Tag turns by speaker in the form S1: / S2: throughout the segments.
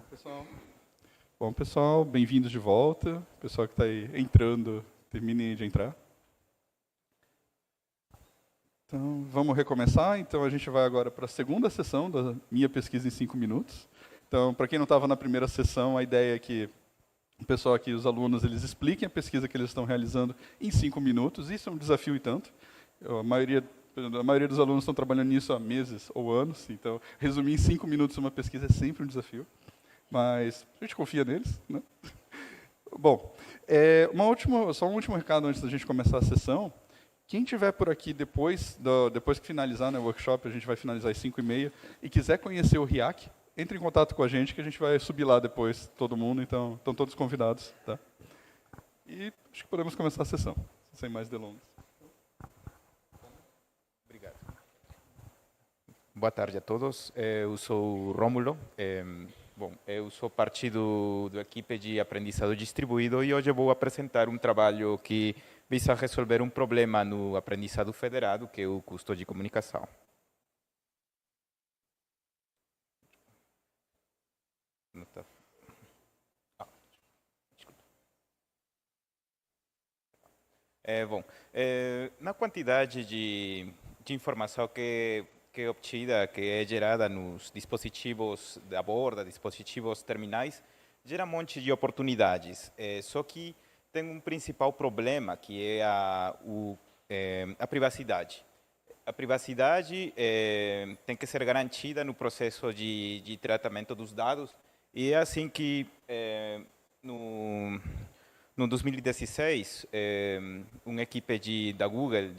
S1: Pessoal. Bom, pessoal, bem-vindos de volta. Pessoal que está aí entrando, termine de entrar. Então, vamos recomeçar. Então, a gente vai agora para a segunda sessão da minha pesquisa em 5 minutos. Então, para quem não estava na primeira sessão, a ideia é que o pessoal aqui, os alunos, eles expliquem a pesquisa que eles estão realizando em 5 minutos. Isso é um desafio e tanto. A maioria dos alunos estão trabalhando nisso há meses ou anos. Então, resumir em 5 minutos uma pesquisa é sempre um desafio. Mas a gente confia neles, né? Bom, só um último recado antes da gente começar a sessão. Quem tiver por aqui depois que finalizar, né, o workshop, a gente vai finalizar às 5h30, e quiser conhecer o RIAC, entre em contato com a gente, que a gente vai subir lá depois, todo mundo, então estão todos convidados. Tá? E acho que podemos começar a sessão, sem mais delongas.
S2: Obrigado. Boa tarde a todos. Eu sou o Rômulo. Bom, eu sou parte da equipe de aprendizado distribuído e hoje eu vou apresentar um trabalho que visa resolver um problema no aprendizado federado, que é o custo de comunicação. Na quantidade de informação que é obtida, que é gerada nos dispositivos da borda, dispositivos terminais, gera um monte de oportunidades. Só que tem um principal problema, que é a privacidade. A privacidade tem que ser garantida no processo de tratamento dos dados, e é assim que, no 2016, uma equipe da Google,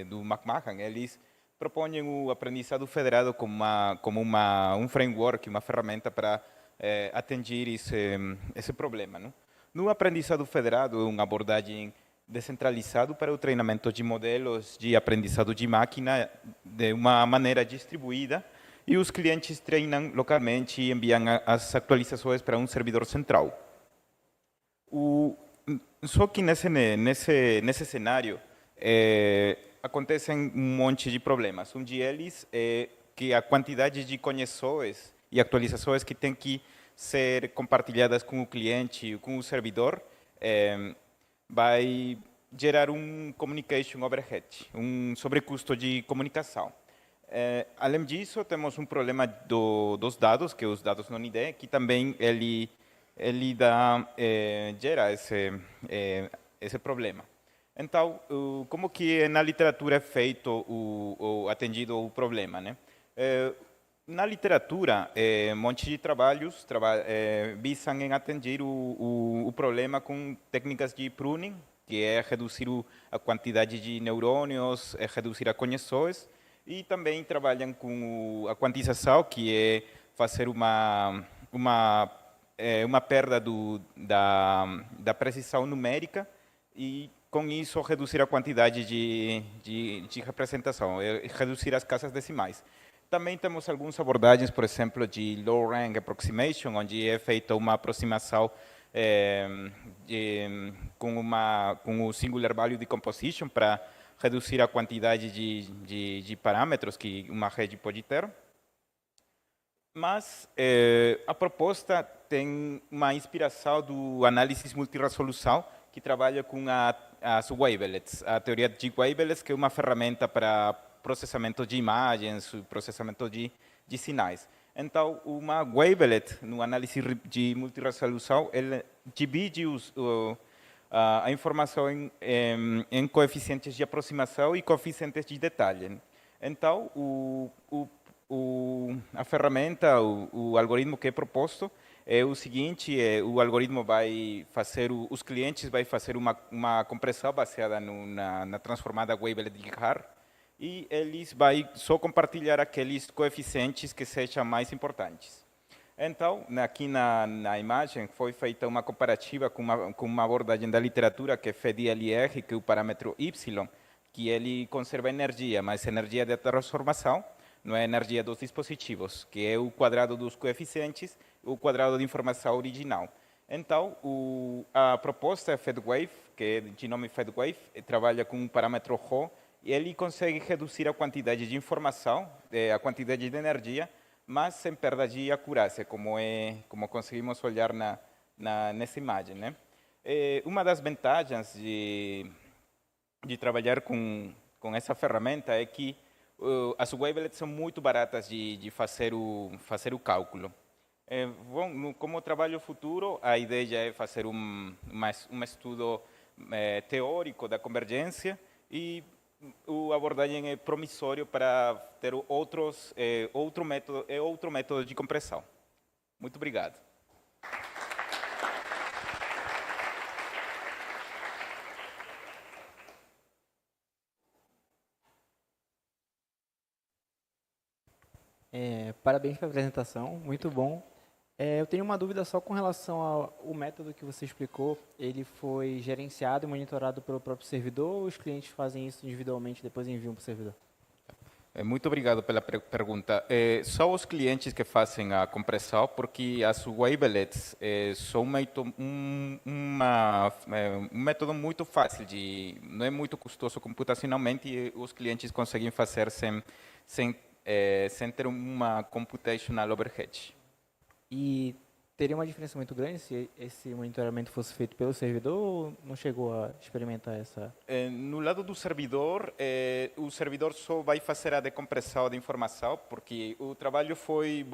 S2: do McMahon, eles propõem o aprendizado federado como um framework, uma ferramenta para atender esse problema. Não? No aprendizado federado, é uma abordagem descentralizada para o treinamento de modelos de aprendizado de máquina de uma maneira distribuída, e os clientes treinam localmente e enviam as atualizações para um servidor central. Só que nesse cenário acontecem um monte de problemas. Um deles é que a quantidade de conexões e atualizações que tem que ser compartilhadas com o cliente, com o servidor, vai gerar um communication overhead, um sobrecusto de comunicação. Além disso, temos um problema dos dados, que os dados não ID, que também ele gera esse problema. Então, como que na literatura é feito atendido o problema, né? Na literatura, um monte de trabalhos visam em atender o problema com técnicas de pruning, que é reduzir a quantidade de neurônios, reduzir as conexões, e também trabalham com a quantização, que é fazer uma perda da precisão numérica, e com isso reduzir a quantidade de representação, reduzir as casas decimais. Também temos algumas abordagens, por exemplo, de low rank approximation, onde é feita uma aproximação com o singular value decomposition para reduzir a quantidade de parâmetros que uma rede pode ter. Mas a proposta tem uma inspiração do análise multirresolução, que trabalha com as wavelets, a teoria de wavelets, que é uma ferramenta para processamento de imagens, processamento de sinais. Então, uma wavelet, no análise de multirresolução, ele divide a informação em coeficientes de aproximação e coeficientes de detalhe. Então, a ferramenta, o algoritmo que é proposto é o seguinte: o algoritmo vai fazer, os clientes vai fazer uma compressão baseada na transformada wavelet de GAR, e eles vai só compartilhar aqueles coeficientes que sejam mais importantes. Então, aqui na imagem foi feita uma comparativa com uma abordagem da literatura, que é FDLR, que é o parâmetro Y, que ele conserva energia, mas energia de transformação, não é a energia dos dispositivos, que é o quadrado dos coeficientes, o quadrado de informação original. Então, a proposta é FedWave, que é de nome FedWave, trabalha com um parâmetro Rho, e ele consegue reduzir a quantidade de informação, a quantidade de energia, mas sem perda de acurácia, como conseguimos olhar nessa imagem, né? Uma das vantagens de trabalhar com essa ferramenta é que as wavelets são muito baratas de fazer o cálculo. Como trabalho futuro, a ideia é fazer um estudo teórico da convergência e a abordagem é promissório para ter outro método de compressão. Muito obrigado.
S3: Parabéns pela apresentação, muito bom. Eu tenho uma dúvida só com relação ao método que você explicou. Ele foi gerenciado e monitorado pelo próprio servidor ou os clientes fazem isso individualmente e depois enviam para o servidor?
S2: Muito obrigado pela pergunta. São os clientes que fazem a compressão, porque as wavelets são um método muito fácil, não é muito custoso computacionalmente e os clientes conseguem fazer sem ter uma computational overhead.
S3: E teria uma diferença muito grande se esse monitoramento fosse feito pelo servidor ou não chegou a experimentar essa?
S2: No lado do servidor, o servidor só vai fazer a decompressão da informação, porque o trabalho foi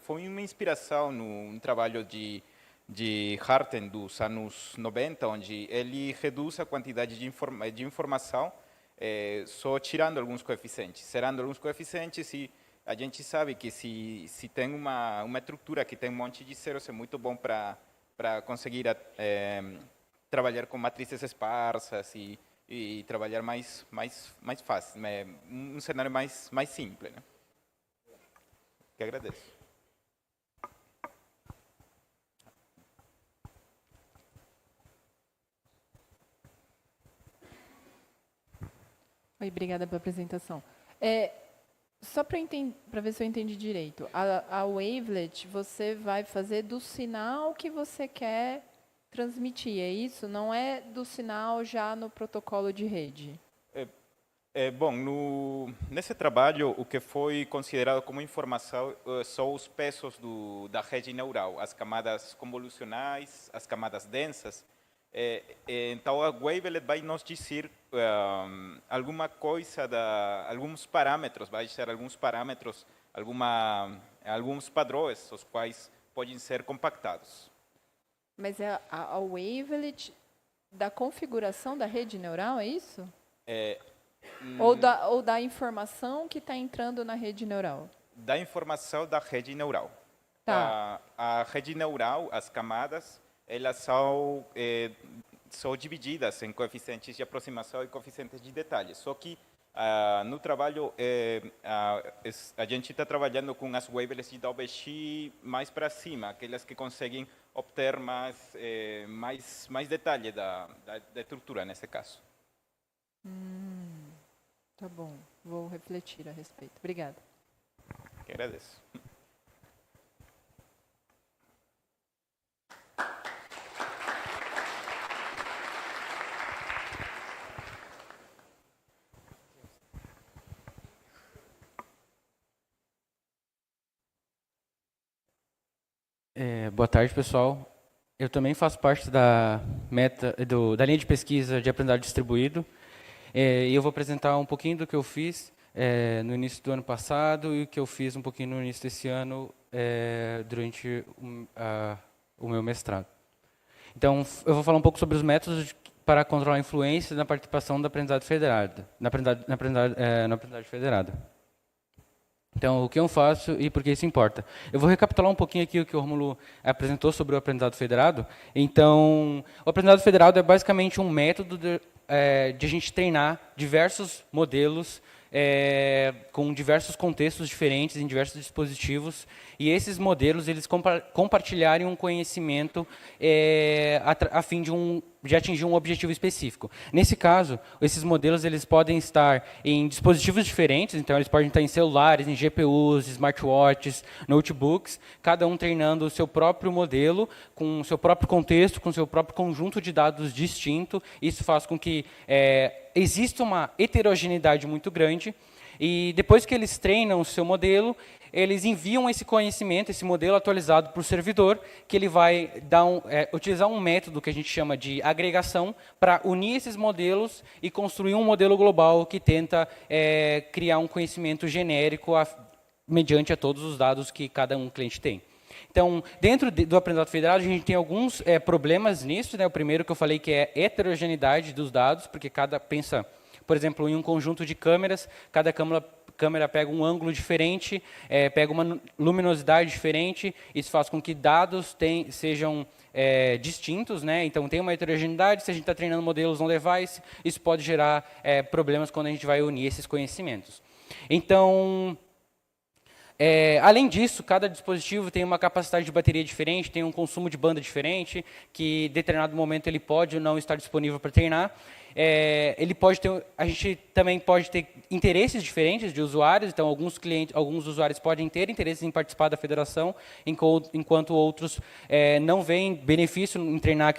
S2: uma inspiração num trabalho de Harten dos anos 90, onde ele reduz a quantidade de informação só tirando alguns coeficientes, zerando alguns coeficientes e a gente sabe que se tem uma estrutura que tem um monte de zeros, é muito bom para conseguir trabalhar com matrizes esparsas e trabalhar mais fácil, um cenário mais simples, né? Que agradeço.
S4: Oi, obrigada pela apresentação. Só para ver se eu entendi direito, a wavelet você vai fazer do sinal que você quer transmitir, é isso? Não é do sinal já no protocolo de rede?
S2: Nesse trabalho, o que foi considerado como informação são os pesos da rede neural, as camadas convolucionais, as camadas densas. Então, a wavelet vai nos dizer alguma coisa, alguns parâmetros, alguns padrões, os quais podem ser compactados.
S4: Mas é a wavelet da configuração da rede neural, é isso? Ou da informação que está entrando na rede neural?
S2: Da informação da rede neural.
S4: Tá.
S2: A rede neural, as camadas, elas são divididas em coeficientes de aproximação e coeficientes de detalhe. Só que no trabalho, a gente está trabalhando com as wavelets de WX mais para cima, aquelas que conseguem obter mais detalhe da estrutura, nesse caso.
S4: Tá bom, vou refletir a respeito. Obrigada.
S2: Que agradeço.
S5: Boa tarde, pessoal. Eu também faço parte da linha de pesquisa de aprendizado distribuído. E eu vou apresentar um pouquinho do que eu fiz no início do ano passado e o que eu fiz um pouquinho no início desse ano durante o meu mestrado. Então, eu vou falar um pouco sobre os métodos para controlar a influência na participação da aprendizagem federada, na aprendizagem federada. Então, o que eu faço e por que isso importa? Eu vou recapitular um pouquinho aqui o que o Rômulo apresentou sobre o aprendizado federado. Então, o aprendizado federado é basicamente um método de a gente treinar diversos modelos com diversos contextos diferentes, em diversos dispositivos, e esses modelos eles compartilharem um conhecimento a fim de atingir um objetivo específico. Nesse caso, esses modelos eles podem estar em dispositivos diferentes, então eles podem estar em celulares, em GPUs, smartwatches, notebooks, cada um treinando o seu próprio modelo, com o seu próprio contexto, com o seu próprio conjunto de dados distinto. Isso faz com que exista uma heterogeneidade muito grande. E depois que eles treinam o seu modelo, eles enviam esse conhecimento, esse modelo atualizado para o servidor, que ele vai utilizar um método que a gente chama de agregação para unir esses modelos e construir um modelo global que tenta criar um conhecimento genérico mediante a todos os dados que cada um cliente tem. Então, dentro do aprendizado federado, a gente tem alguns problemas nisso. Né? O primeiro que eu falei que é a heterogeneidade dos dados, porque pensa, por exemplo, em um conjunto de câmeras, cada câmera pega um ângulo diferente, pega uma luminosidade diferente, isso faz com que dados sejam distintos, né? Então tem uma heterogeneidade, se a gente está treinando modelos on device, isso pode gerar problemas quando a gente vai unir esses conhecimentos. Então, além disso, cada dispositivo tem uma capacidade de bateria diferente, tem um consumo de banda diferente, que em determinado momento ele pode ou não estar disponível para treinar. A gente também pode ter interesses diferentes de usuários, então alguns usuários podem ter interesse em participar da federação, enquanto outros não veem benefício em treinar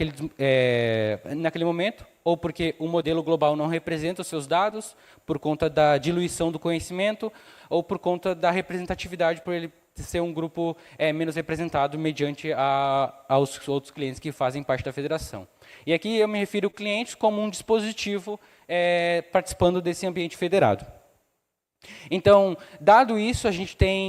S5: naquele momento, ou porque o modelo global não representa os seus dados, por conta da diluição do conhecimento, ou por conta da representatividade, por ele ser um grupo menos representado mediante aos outros clientes que fazem parte da federação. E aqui eu me refiro a clientes como um dispositivo participando desse ambiente federado. Então, dado isso,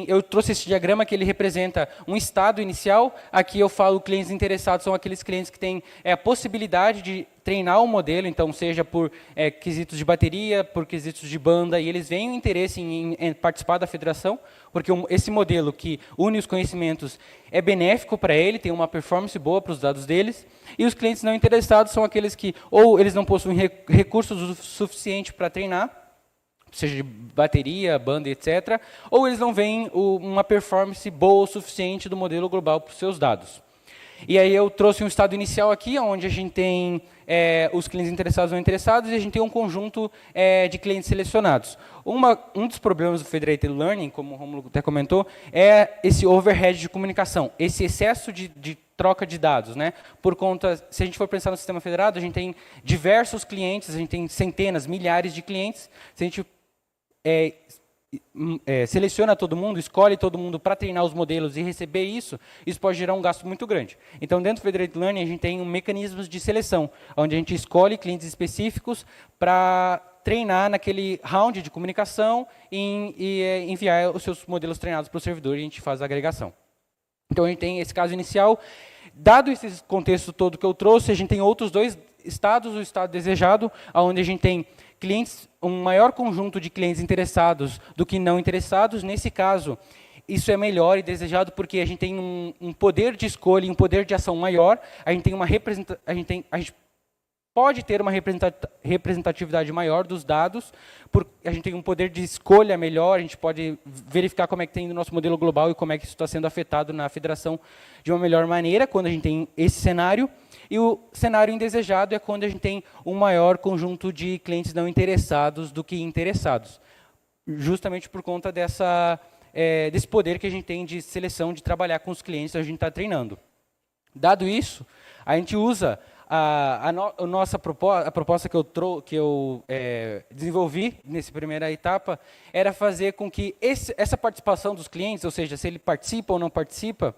S5: eu trouxe esse diagrama que ele representa um estado inicial. Aqui eu falo clientes interessados, são aqueles clientes que têm a possibilidade de treinar o modelo, então seja por quesitos de bateria, por quesitos de banda, e eles veem o interesse em participar da federação, porque esse modelo que une os conhecimentos é benéfico para ele, tem uma performance boa para os dados deles, e os clientes não interessados são aqueles que ou eles não possuem recursos o suficiente para treinar, seja de bateria, banda, etc., ou eles não veem uma performance boa o suficiente do modelo global para os seus dados. E aí eu trouxe um estado inicial aqui, onde a gente tem os clientes interessados ou não interessados, e a gente tem um conjunto de clientes selecionados. Um dos problemas do Federated Learning, como o Rômulo até comentou, é esse overhead de comunicação, esse excesso de troca de dados. Né? Por conta, se a gente for pensar no sistema federado, a gente tem diversos clientes, a gente tem centenas, milhares de clientes. Se a gente seleciona todo mundo, escolhe todo mundo para treinar os modelos e receber isso pode gerar um gasto muito grande. Então, dentro do Federated Learning, a gente tem mecanismos de seleção, onde a gente escolhe clientes específicos para treinar naquele round de comunicação e enviar os seus modelos treinados para o servidor e a gente faz a agregação. Então, a gente tem esse caso inicial. Dado esse contexto todo que eu trouxe, a gente tem outros dois estados, o estado desejado, onde a gente tem um maior conjunto de clientes interessados do que não interessados. Nesse caso, isso é melhor e desejado porque a gente tem um poder de escolha e um poder de ação maior. A gente pode ter uma representatividade maior dos dados, a gente tem um poder de escolha melhor, a gente pode verificar como é que tem no nosso modelo global e como é que isso está sendo afetado na federação de uma melhor maneira, quando a gente tem esse cenário. E o cenário indesejado é quando a gente tem um maior conjunto de clientes não interessados do que interessados, justamente por conta desse poder que a gente tem de seleção, de trabalhar com os clientes que a gente está treinando. Dado isso, a gente usa a proposta que eu desenvolvi nessa primeira etapa era fazer com que essa participação dos clientes, ou seja, se ele participa ou não participa,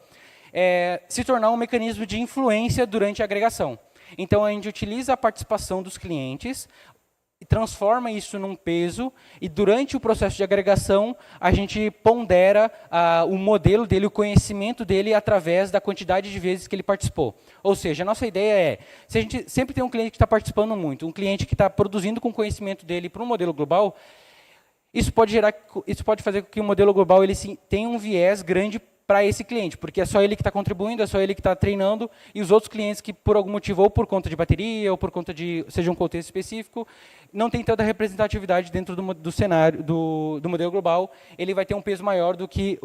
S5: se tornar um mecanismo de influência durante a agregação. Então, a gente utiliza a participação dos clientes, transforma isso num peso, e durante o processo de agregação, a gente pondera o modelo dele, o conhecimento dele, através da quantidade de vezes que ele participou. Ou seja, a nossa ideia se a gente sempre tem um cliente que está participando muito, um cliente que está produzindo com o conhecimento dele para um modelo global, isso pode fazer com que o modelo global ele tenha um viés grande para esse cliente, porque é só ele que está contribuindo, é só ele que está treinando, e os outros clientes que, por algum motivo, ou por conta de bateria, ou por conta de, seja um contexto específico, não tem tanta representatividade dentro do cenário, do modelo global, ele vai ter um peso maior do que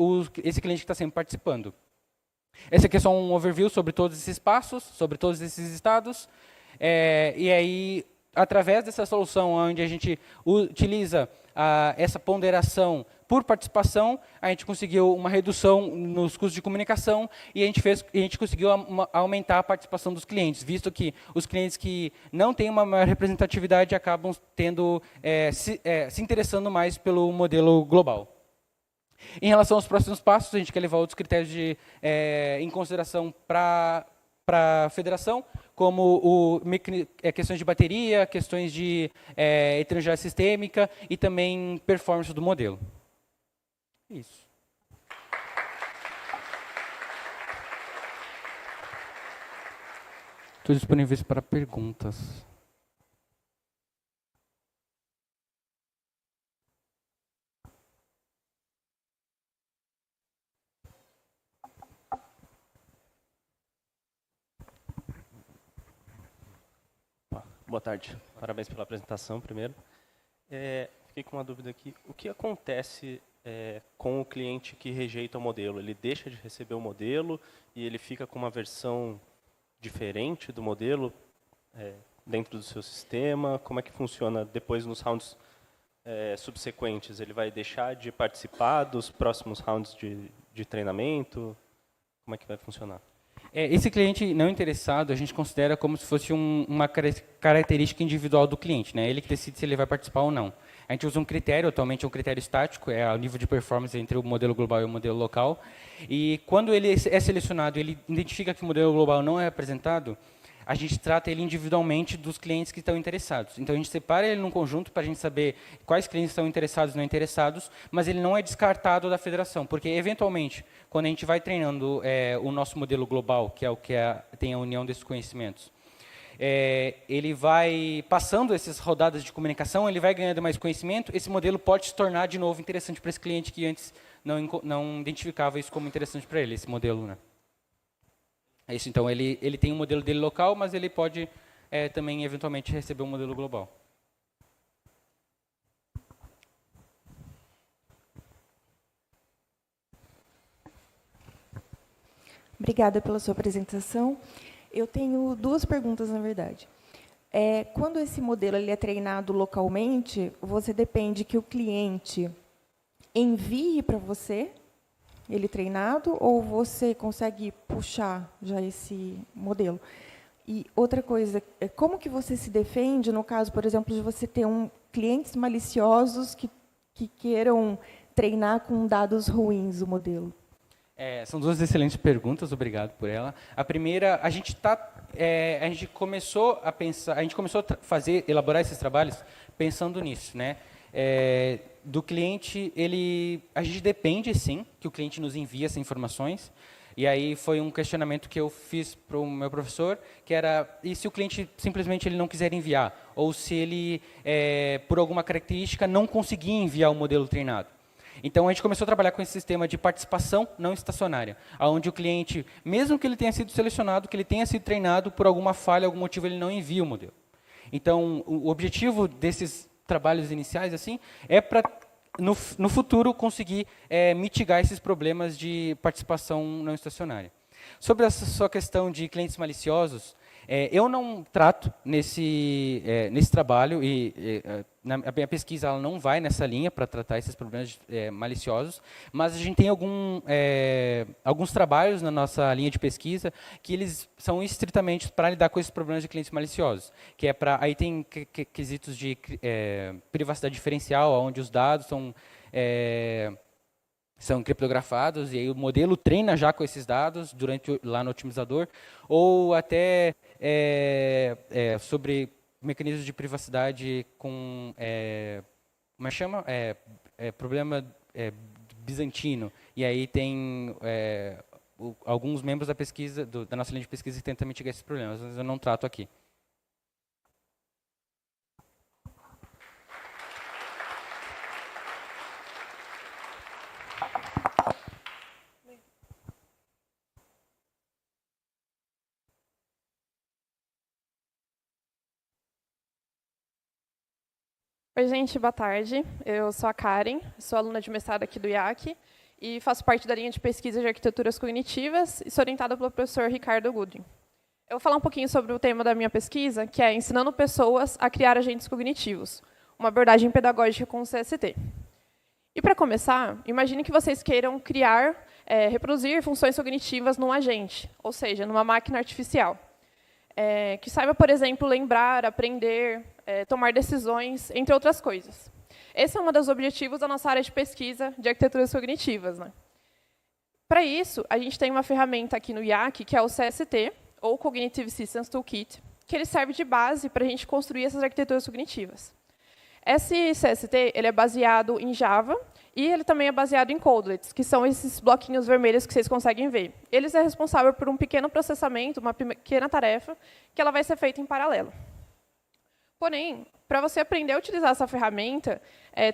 S5: esse cliente que está sempre participando. Esse aqui é só um overview sobre todos esses passos, sobre todos esses estados, e aí, através dessa solução, onde a gente utiliza essa ponderação por participação, a gente conseguiu uma redução nos custos de comunicação e a gente conseguiu aumentar a participação dos clientes, visto que os clientes que não têm uma maior representatividade acabam tendo, se interessando mais pelo modelo global. Em relação aos próximos passos, a gente quer levar outros critérios em consideração para a federação, como questões de bateria, questões de heterogeneidade sistêmica e também performance do modelo. Isso. Estou disponível para perguntas.
S6: Boa tarde. Parabéns pela apresentação, primeiro. Fiquei com uma dúvida aqui. O que acontece com o cliente que rejeita o modelo? Ele deixa de receber o modelo e ele fica com uma versão diferente do modelo dentro do seu sistema? Como é que funciona depois nos rounds subsequentes? Ele vai deixar de participar dos próximos rounds de treinamento? Como é que vai funcionar?
S5: Esse cliente não interessado, a gente considera como se fosse uma característica individual do cliente, né? Ele que decide se ele vai participar ou não. A gente usa um critério, atualmente é um critério estático, é o nível de performance entre o modelo global e o modelo local. E quando ele é selecionado, ele identifica que o modelo global não é apresentado, a gente trata ele individualmente dos clientes que estão interessados. Então, a gente separa ele num conjunto para a gente saber quais clientes estão interessados e não interessados, mas ele não é descartado da federação, porque, eventualmente, quando a gente vai treinando o nosso modelo global, que é o que tem a união desses conhecimentos, ele vai passando essas rodadas de comunicação, ele vai ganhando mais conhecimento, esse modelo pode se tornar, de novo, interessante para esse cliente que antes não identificava isso como interessante para ele, esse modelo, né? É isso, então, ele tem um modelo dele local, mas ele pode também, eventualmente, receber um modelo global.
S7: Obrigada pela sua apresentação. Eu tenho duas perguntas, na verdade. Quando esse modelo ele é treinado localmente, você depende que o cliente envie para você ele treinado, ou você consegue puxar já esse modelo? E outra coisa, como que você se defende no caso, por exemplo, de você ter clientes maliciosos que queiram treinar com dados ruins o modelo?
S5: São duas excelentes perguntas, obrigado por ela. A primeira, a gente começou a pensar, elaborar esses trabalhos pensando nisso, né? Do cliente, a gente depende, sim, que o cliente nos envie essas informações. E aí foi um questionamento que eu fiz para o meu professor, que era, e se o cliente simplesmente ele não quiser enviar? Ou se ele, por alguma característica, não conseguir enviar o modelo treinado? Então, a gente começou a trabalhar com esse sistema de participação não estacionária, onde o cliente, mesmo que ele tenha sido selecionado, que ele tenha sido treinado, por alguma falha, algum motivo, ele não envia o modelo. Então, o objetivo desses trabalhos iniciais assim é para, no futuro, conseguir mitigar esses problemas de participação não estacionária. Sobre essa sua questão de clientes maliciosos, eu não trato nesse trabalho, a minha pesquisa ela não vai nessa linha para tratar esses problemas maliciosos, mas a gente tem alguns trabalhos na nossa linha de pesquisa que eles são estritamente para lidar com esses problemas de clientes maliciosos, que aí tem quesitos de privacidade diferencial, onde os dados são criptografados, e aí o modelo treina já com esses dados lá no otimizador, ou até sobre mecanismos de privacidade com, como é que chama? Problema bizantino. E aí tem alguns membros da pesquisa, da nossa linha de pesquisa, que tentam mitigar esses problemas, mas eu não trato aqui.
S8: Oi, gente, boa tarde. Eu sou a Karen, sou aluna de mestrado aqui do IAC e faço parte da linha de pesquisa de arquiteturas cognitivas e sou orientada pelo professor Ricardo Goodwin. Eu vou falar um pouquinho sobre o tema da minha pesquisa, que é ensinando pessoas a criar agentes cognitivos, uma abordagem pedagógica com o CST. E, para começar, imagine que vocês queiram criar, reproduzir funções cognitivas num agente, ou seja, numa máquina artificial, que saiba, por exemplo, lembrar, aprender, tomar decisões, entre outras coisas. Esse é um dos objetivos da nossa área de pesquisa de arquiteturas cognitivas, né? Para isso, a gente tem uma ferramenta aqui no IAC, que é o CST, ou Cognitive Systems Toolkit, que ele serve de base para a gente construir essas arquiteturas cognitivas. Esse CST ele é baseado em Java e ele também é baseado em Codelets, que são esses bloquinhos vermelhos que vocês conseguem ver. Eles é responsável por um pequeno processamento, uma pequena tarefa, que ela vai ser feita em paralelo. Porém, para você aprender a utilizar essa ferramenta,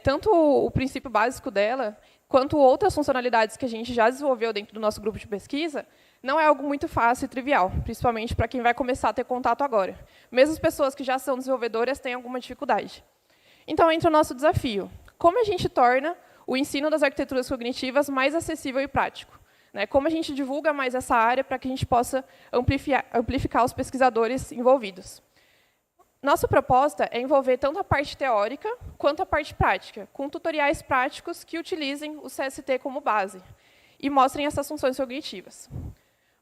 S8: tanto o princípio básico dela, quanto outras funcionalidades que a gente já desenvolveu dentro do nosso grupo de pesquisa, não é algo muito fácil e trivial, principalmente para quem vai começar a ter contato agora. Mesmo as pessoas que já são desenvolvedoras têm alguma dificuldade. Então, entra o nosso desafio. Como a gente torna o ensino das arquiteturas cognitivas mais acessível e prático? Como a gente divulga mais essa área para que a gente possa amplificar os pesquisadores envolvidos? Nossa proposta é envolver tanto a parte teórica quanto a parte prática, com tutoriais práticos que utilizem o CST como base e mostrem essas funções cognitivas.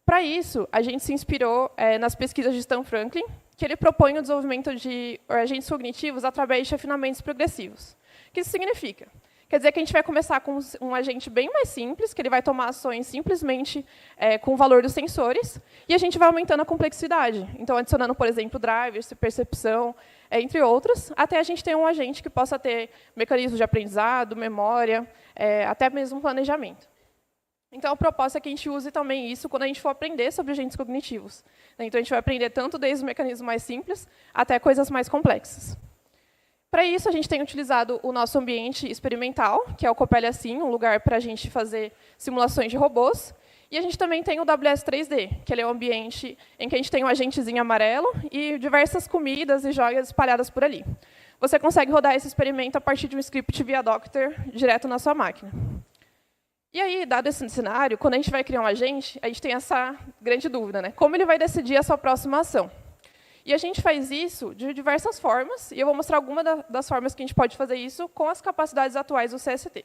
S8: Para isso, a gente se inspirou nas pesquisas de Stan Franklin, que ele propõe o desenvolvimento de agentes cognitivos através de refinamentos progressivos. O que isso significa? Quer dizer que a gente vai começar com um agente bem mais simples, que ele vai tomar ações simplesmente com o valor dos sensores, e a gente vai aumentando a complexidade. Então, adicionando, por exemplo, drivers, percepção, entre outros, até a gente ter um agente que possa ter mecanismos de aprendizado, memória, até mesmo planejamento. Então, a proposta é que a gente use também isso quando a gente for aprender sobre agentes cognitivos. Então, a gente vai aprender tanto desde os mecanismos mais simples até coisas mais complexas. Para isso, a gente tem utilizado o nosso ambiente experimental, que é o Coppelia Assim, um lugar para a gente fazer simulações de robôs. E a gente também tem o WS3D, que ele é um ambiente em que a gente tem um agentezinho amarelo e diversas comidas e joias espalhadas por ali. Você consegue rodar esse experimento a partir de um script via Docker, direto na sua máquina. E aí, dado esse cenário, quando a gente vai criar um agente, a gente tem essa grande dúvida, como ele vai decidir a sua próxima ação? E a gente faz isso de diversas formas, e eu vou mostrar algumas das formas que a gente pode fazer isso com as capacidades atuais do CST.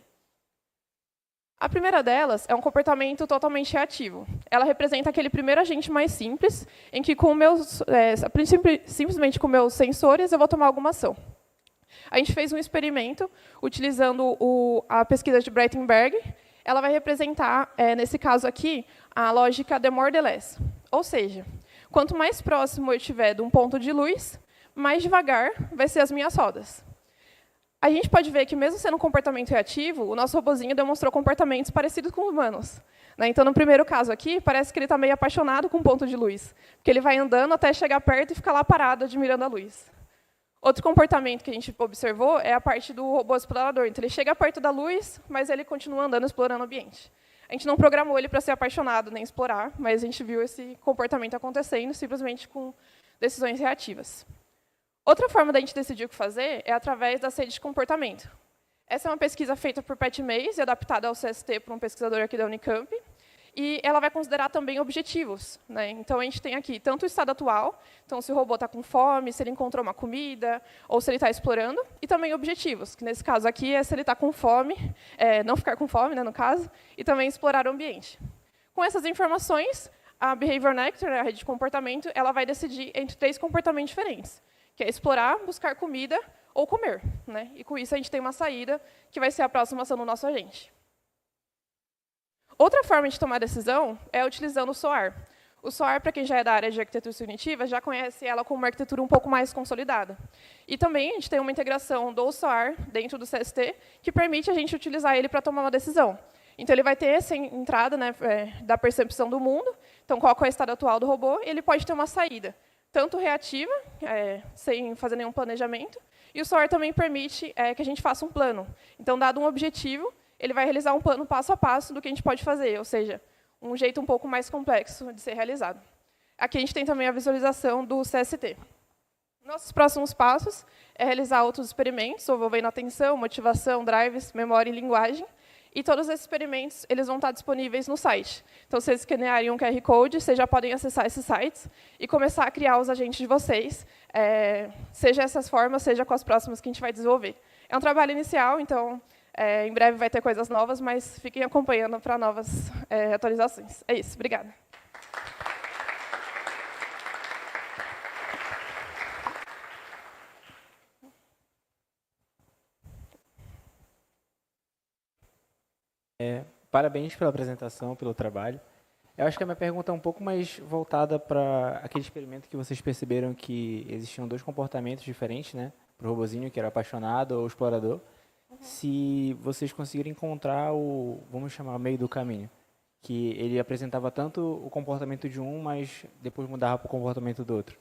S8: A primeira delas é um comportamento totalmente reativo. Ela representa aquele primeiro agente mais simples, em que simplesmente com meus sensores eu vou tomar alguma ação. A gente fez um experimento utilizando a pesquisa de Breitenberg. Ela vai representar, nesse caso aqui, a lógica the more the less. Ou seja, quanto mais próximo eu estiver de um ponto de luz, mais devagar vai ser as minhas rodas. A gente pode ver que, mesmo sendo um comportamento reativo, o nosso robozinho demonstrou comportamentos parecidos com humanos. Então, no primeiro caso aqui, parece que ele está meio apaixonado com um ponto de luz, porque ele vai andando até chegar perto e ficar lá parado, admirando a luz. Outro comportamento que a gente observou é a parte do robô explorador. Então, ele chega perto da luz, mas ele continua andando, explorando o ambiente. A gente não programou ele para ser apaixonado nem explorar, mas a gente viu esse comportamento acontecendo simplesmente com decisões reativas. Outra forma da gente decidir o que fazer é através das redes de comportamento. Essa é uma pesquisa feita por Pat Mays e adaptada ao CST por um pesquisador aqui da Unicamp. E ela vai considerar também objetivos. Então, a gente tem aqui tanto o estado atual, então, se o robô está com fome, se ele encontrou uma comida, ou se ele está explorando, e também objetivos, que nesse caso aqui é se ele está com fome, não ficar com fome, no caso, e também explorar o ambiente. Com essas informações, a Behavior Nectar, a rede de comportamento, ela vai decidir entre 3 comportamentos diferentes, que é explorar, buscar comida ou comer. E com isso, a gente tem uma saída que vai ser a próxima ação do nosso agente. Outra forma de tomar decisão é utilizando o SOAR. O SOAR, para quem já é da área de arquitetura cognitiva, já conhece ela como uma arquitetura um pouco mais consolidada. E também a gente tem uma integração do SOAR dentro do CST, que permite a gente utilizar ele para tomar uma decisão. Então, ele vai ter essa entrada da percepção do mundo, então, qual é o estado atual do robô, e ele pode ter uma saída, tanto reativa, sem fazer nenhum planejamento, e o SOAR também permite que a gente faça um plano. Então, dado um objetivo, ele vai realizar um plano passo a passo do que a gente pode fazer, ou seja, um jeito um pouco mais complexo de ser realizado. Aqui a gente tem também a visualização do CST. Nossos próximos passos é realizar outros experimentos, envolvendo atenção, motivação, drives, memória e linguagem, e todos esses experimentos eles vão estar disponíveis no site. Então, se vocês escanearem um QR Code, vocês já podem acessar esses sites e começar a criar os agentes de vocês, seja essas formas, seja com as próximas que a gente vai desenvolver. É um trabalho inicial, então, Em breve vai ter coisas novas, mas fiquem acompanhando para novas atualizações. É isso, obrigada.
S3: Parabéns pela apresentação, pelo trabalho. Eu acho que a minha pergunta é um pouco mais voltada para aquele experimento que vocês perceberam que existiam dois comportamentos diferentes, né? Para o robozinho, que era apaixonado ou explorador. Se vocês conseguirem encontrar o, vamos chamar, meio do caminho, que ele apresentava tanto o comportamento de um, mas depois mudava para o comportamento do outro.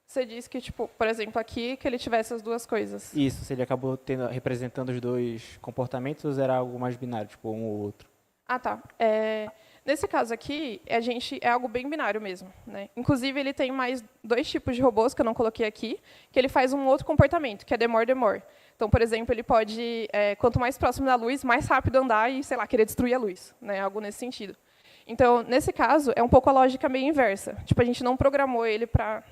S8: Você disse que, tipo, por exemplo, aqui, que ele tivesse as duas coisas.
S3: Isso, se ele acabou representando os dois comportamentos ou era algo mais binário, tipo um ou outro?
S8: Ah, tá. Nesse caso aqui, é algo bem binário mesmo, né? Inclusive, ele tem mais 2 tipos de robôs, que eu não coloquei aqui, que ele faz um outro comportamento, que é demore, demore. Então, por exemplo, ele pode, quanto mais próximo da luz, mais rápido andar e, sei lá, querer destruir a luz, né? Algo nesse sentido. Então, nesse caso, é um pouco a lógica meio inversa. Tipo, a gente não programou ele para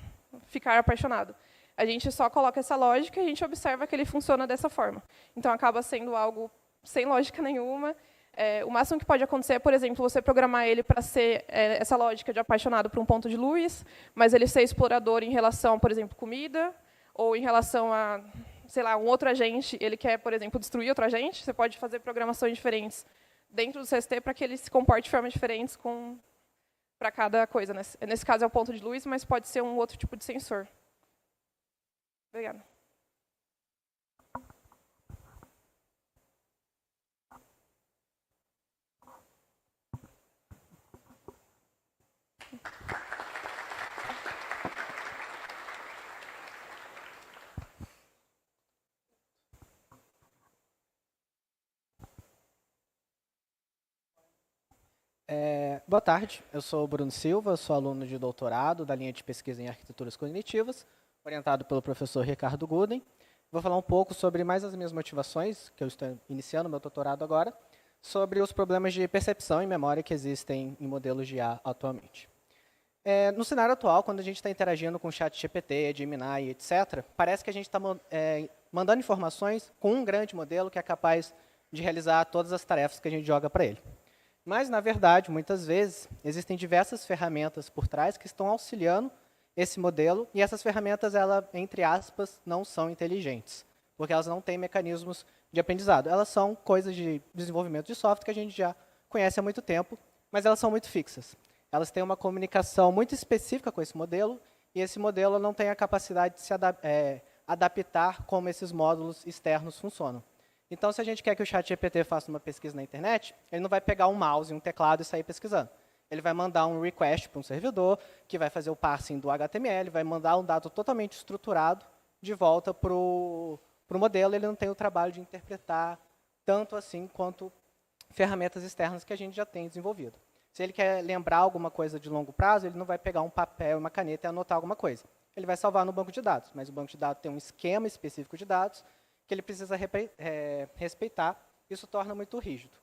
S8: ficar apaixonado. A gente só coloca essa lógica e a gente observa que ele funciona dessa forma. Então, acaba sendo algo sem lógica nenhuma. O máximo que pode acontecer é, por exemplo, você programar ele para ser essa lógica de apaixonado por um ponto de luz, mas ele ser explorador em relação, por exemplo, comida, ou em relação a, sei lá, um outro agente, ele quer, por exemplo, destruir outro agente. Você pode fazer programações diferentes dentro do CST para que ele se comporte de formas diferentes para cada coisa. Né? Nesse caso é o ponto de luz, mas pode ser um outro tipo de sensor. Obrigada.
S9: Boa tarde, eu sou o Bruno Silva, sou aluno de doutorado da linha de pesquisa em arquiteturas cognitivas, orientado pelo professor Ricardo Guden. Vou falar um pouco sobre mais as minhas motivações, que eu estou iniciando meu doutorado agora, sobre os problemas de percepção e memória que existem em modelos de IA atualmente. No cenário atual, quando a gente está interagindo com o chat GPT, Gemini, etc., parece que a gente está mandando informações com um grande modelo que é capaz de realizar todas as tarefas que a gente joga para ele. Mas, na verdade, muitas vezes, existem diversas ferramentas por trás que estão auxiliando esse modelo, e essas ferramentas, entre aspas, não são inteligentes, porque elas não têm mecanismos de aprendizado. Elas são coisas de desenvolvimento de software que a gente já conhece há muito tempo, mas elas são muito fixas. Elas têm uma comunicação muito específica com esse modelo, e esse modelo não tem a capacidade de se adaptar como esses módulos externos funcionam. Então, se a gente quer que o ChatGPT faça uma pesquisa na internet, ele não vai pegar um mouse e um teclado e sair pesquisando. Ele vai mandar um request para um servidor, que vai fazer o parsing do HTML, vai mandar um dado totalmente estruturado de volta para o modelo. Ele não tem o trabalho de interpretar tanto assim quanto ferramentas externas que a gente já tem desenvolvido. Se ele quer lembrar alguma coisa de longo prazo, ele não vai pegar um papel e uma caneta e anotar alguma coisa. Ele vai salvar no banco de dados, mas o banco de dados tem um esquema específico de dados que ele precisa respeitar. Isso torna muito rígido.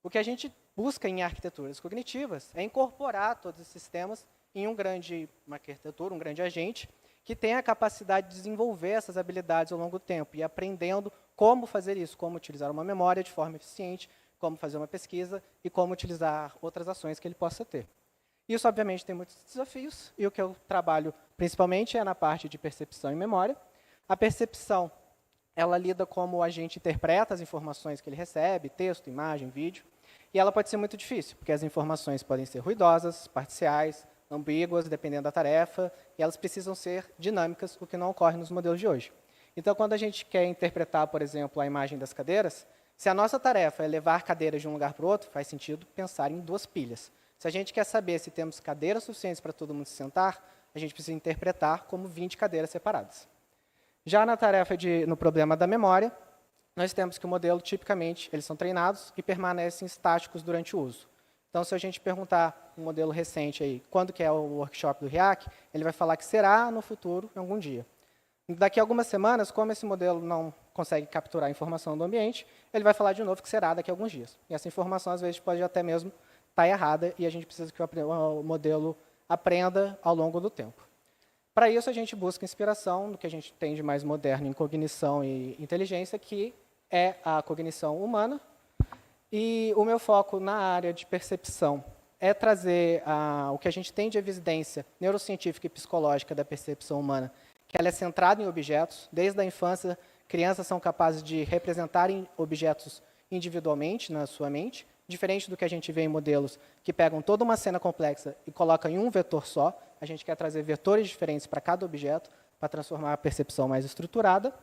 S9: O que a gente busca em arquiteturas cognitivas é incorporar todos esses sistemas em uma arquitetura, um grande agente, que tenha a capacidade de desenvolver essas habilidades ao longo do tempo e aprendendo como fazer isso, como utilizar uma memória de forma eficiente, como fazer uma pesquisa e como utilizar outras ações que ele possa ter. Isso, obviamente, tem muitos desafios, e o que eu trabalho principalmente é na parte de percepção e memória. A percepção, ela lida como o agente interpreta as informações que ele recebe, texto, imagem, vídeo, e ela pode ser muito difícil, porque as informações podem ser ruidosas, parciais, ambíguas, dependendo da tarefa, e elas precisam ser dinâmicas, o que não ocorre nos modelos de hoje. Então, quando a gente quer interpretar, por exemplo, a imagem das cadeiras, se a nossa tarefa é levar cadeiras de um lugar para o outro, faz sentido pensar em 2 pilhas. Se a gente quer saber se temos cadeiras suficientes para todo mundo se sentar, a gente precisa interpretar como 20 cadeiras separadas. Já na tarefa no problema da memória, nós temos que o modelo, tipicamente, eles são treinados e permanecem estáticos durante o uso. Então, se a gente perguntar um modelo recente, aí, quando que é o workshop do RIAC, ele vai falar que será no futuro, em algum dia. Daqui a algumas semanas, como esse modelo não consegue capturar a informação do ambiente, ele vai falar de novo que será daqui a alguns dias. E essa informação, às vezes, pode até mesmo estar errada, e a gente precisa que o modelo aprenda ao longo do tempo. Para isso, a gente busca inspiração no que a gente tem de mais moderno em cognição e inteligência, que é a cognição humana. E o meu foco na área de percepção é trazer o que a gente tem de evidência neurocientífica e psicológica da percepção humana, que ela é centrada em objetos. Desde a infância, crianças são capazes de representarem objetos individualmente na sua mente, diferente do que a gente vê em modelos que pegam toda uma cena complexa e colocam em um vetor só. A gente quer trazer vetores diferentes para cada objeto, para transformar a percepção mais estruturada.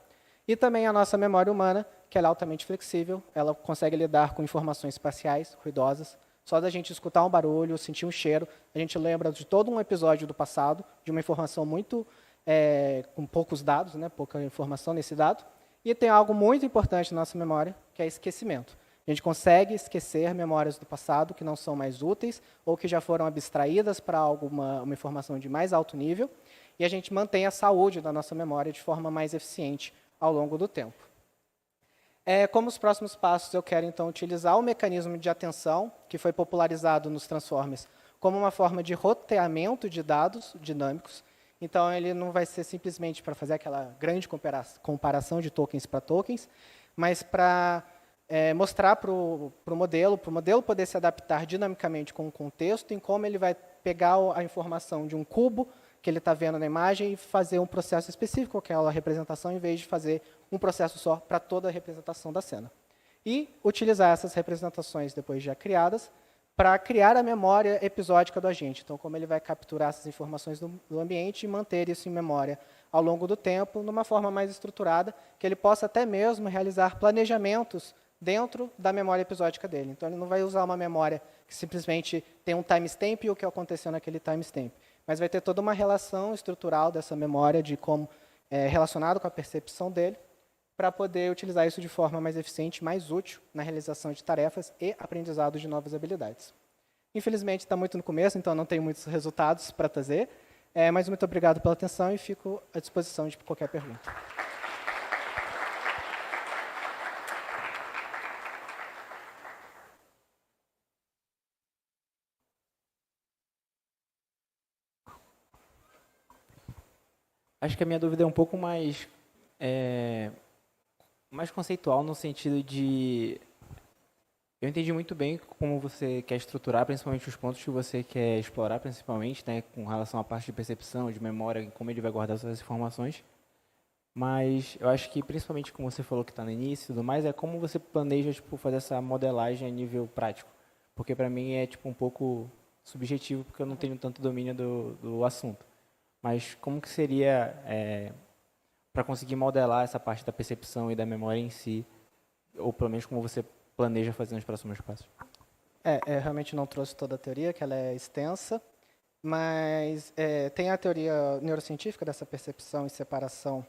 S9: E também a nossa memória humana, que ela é altamente flexível, ela consegue lidar com informações espaciais, ruidosas. Só da gente escutar um barulho, sentir um cheiro, a gente lembra de todo um episódio do passado, de uma informação muito, com poucos dados, né, pouca informação nesse dado. E tem algo muito importante na nossa memória, que é esquecimento. A gente consegue esquecer memórias do passado que não são mais úteis ou que já foram abstraídas para uma informação de mais alto nível, e a gente mantém a saúde da nossa memória de forma mais eficiente ao longo do tempo. Como os próximos passos, eu quero, então, utilizar o mecanismo de atenção, que foi popularizado nos Transformers, como uma forma de roteamento de dados dinâmicos. Então, ele não vai ser simplesmente para fazer aquela grande comparação de tokens para tokens, mas para mostrar para o modelo poder se adaptar dinamicamente com o contexto, em como ele vai pegar a informação de um cubo que ele está vendo na imagem e fazer um processo específico com aquela representação, em vez de fazer um processo só para toda a representação da cena. E utilizar essas representações, depois já criadas, para criar a memória episódica do agente. Então, como ele vai capturar essas informações do ambiente e manter isso em memória ao longo do tempo, numa forma mais estruturada, que ele possa até mesmo realizar planejamentos dentro da memória episódica dele. Então, ele não vai usar uma memória que simplesmente tem um timestamp e o que aconteceu naquele timestamp, mas vai ter toda uma relação estrutural dessa memória, de como relacionado com a percepção dele, para poder utilizar isso de forma mais eficiente, mais útil na realização de tarefas e aprendizado de novas habilidades. Infelizmente, está muito no começo, então não tenho muitos resultados para trazer, mas muito obrigado pela atenção e fico à disposição de qualquer pergunta.
S3: Acho que a minha dúvida é um pouco mais conceitual, no sentido de... Eu entendi muito bem como você quer estruturar, principalmente os pontos que você quer explorar, principalmente, né, com relação à parte de percepção, de memória, como ele vai guardar suas informações. Mas eu acho que, principalmente como você falou que está no início e tudo mais, é como você planeja fazer essa modelagem a nível prático. Porque, para mim, é um pouco subjetivo, porque eu não tenho tanto domínio do assunto. Mas como que seria para conseguir modelar essa parte da percepção e da memória em si, ou pelo menos como você planeja fazer nos próximos passos?
S9: Realmente não trouxe toda a teoria, que ela é extensa, mas tem a teoria neurocientífica dessa percepção e separação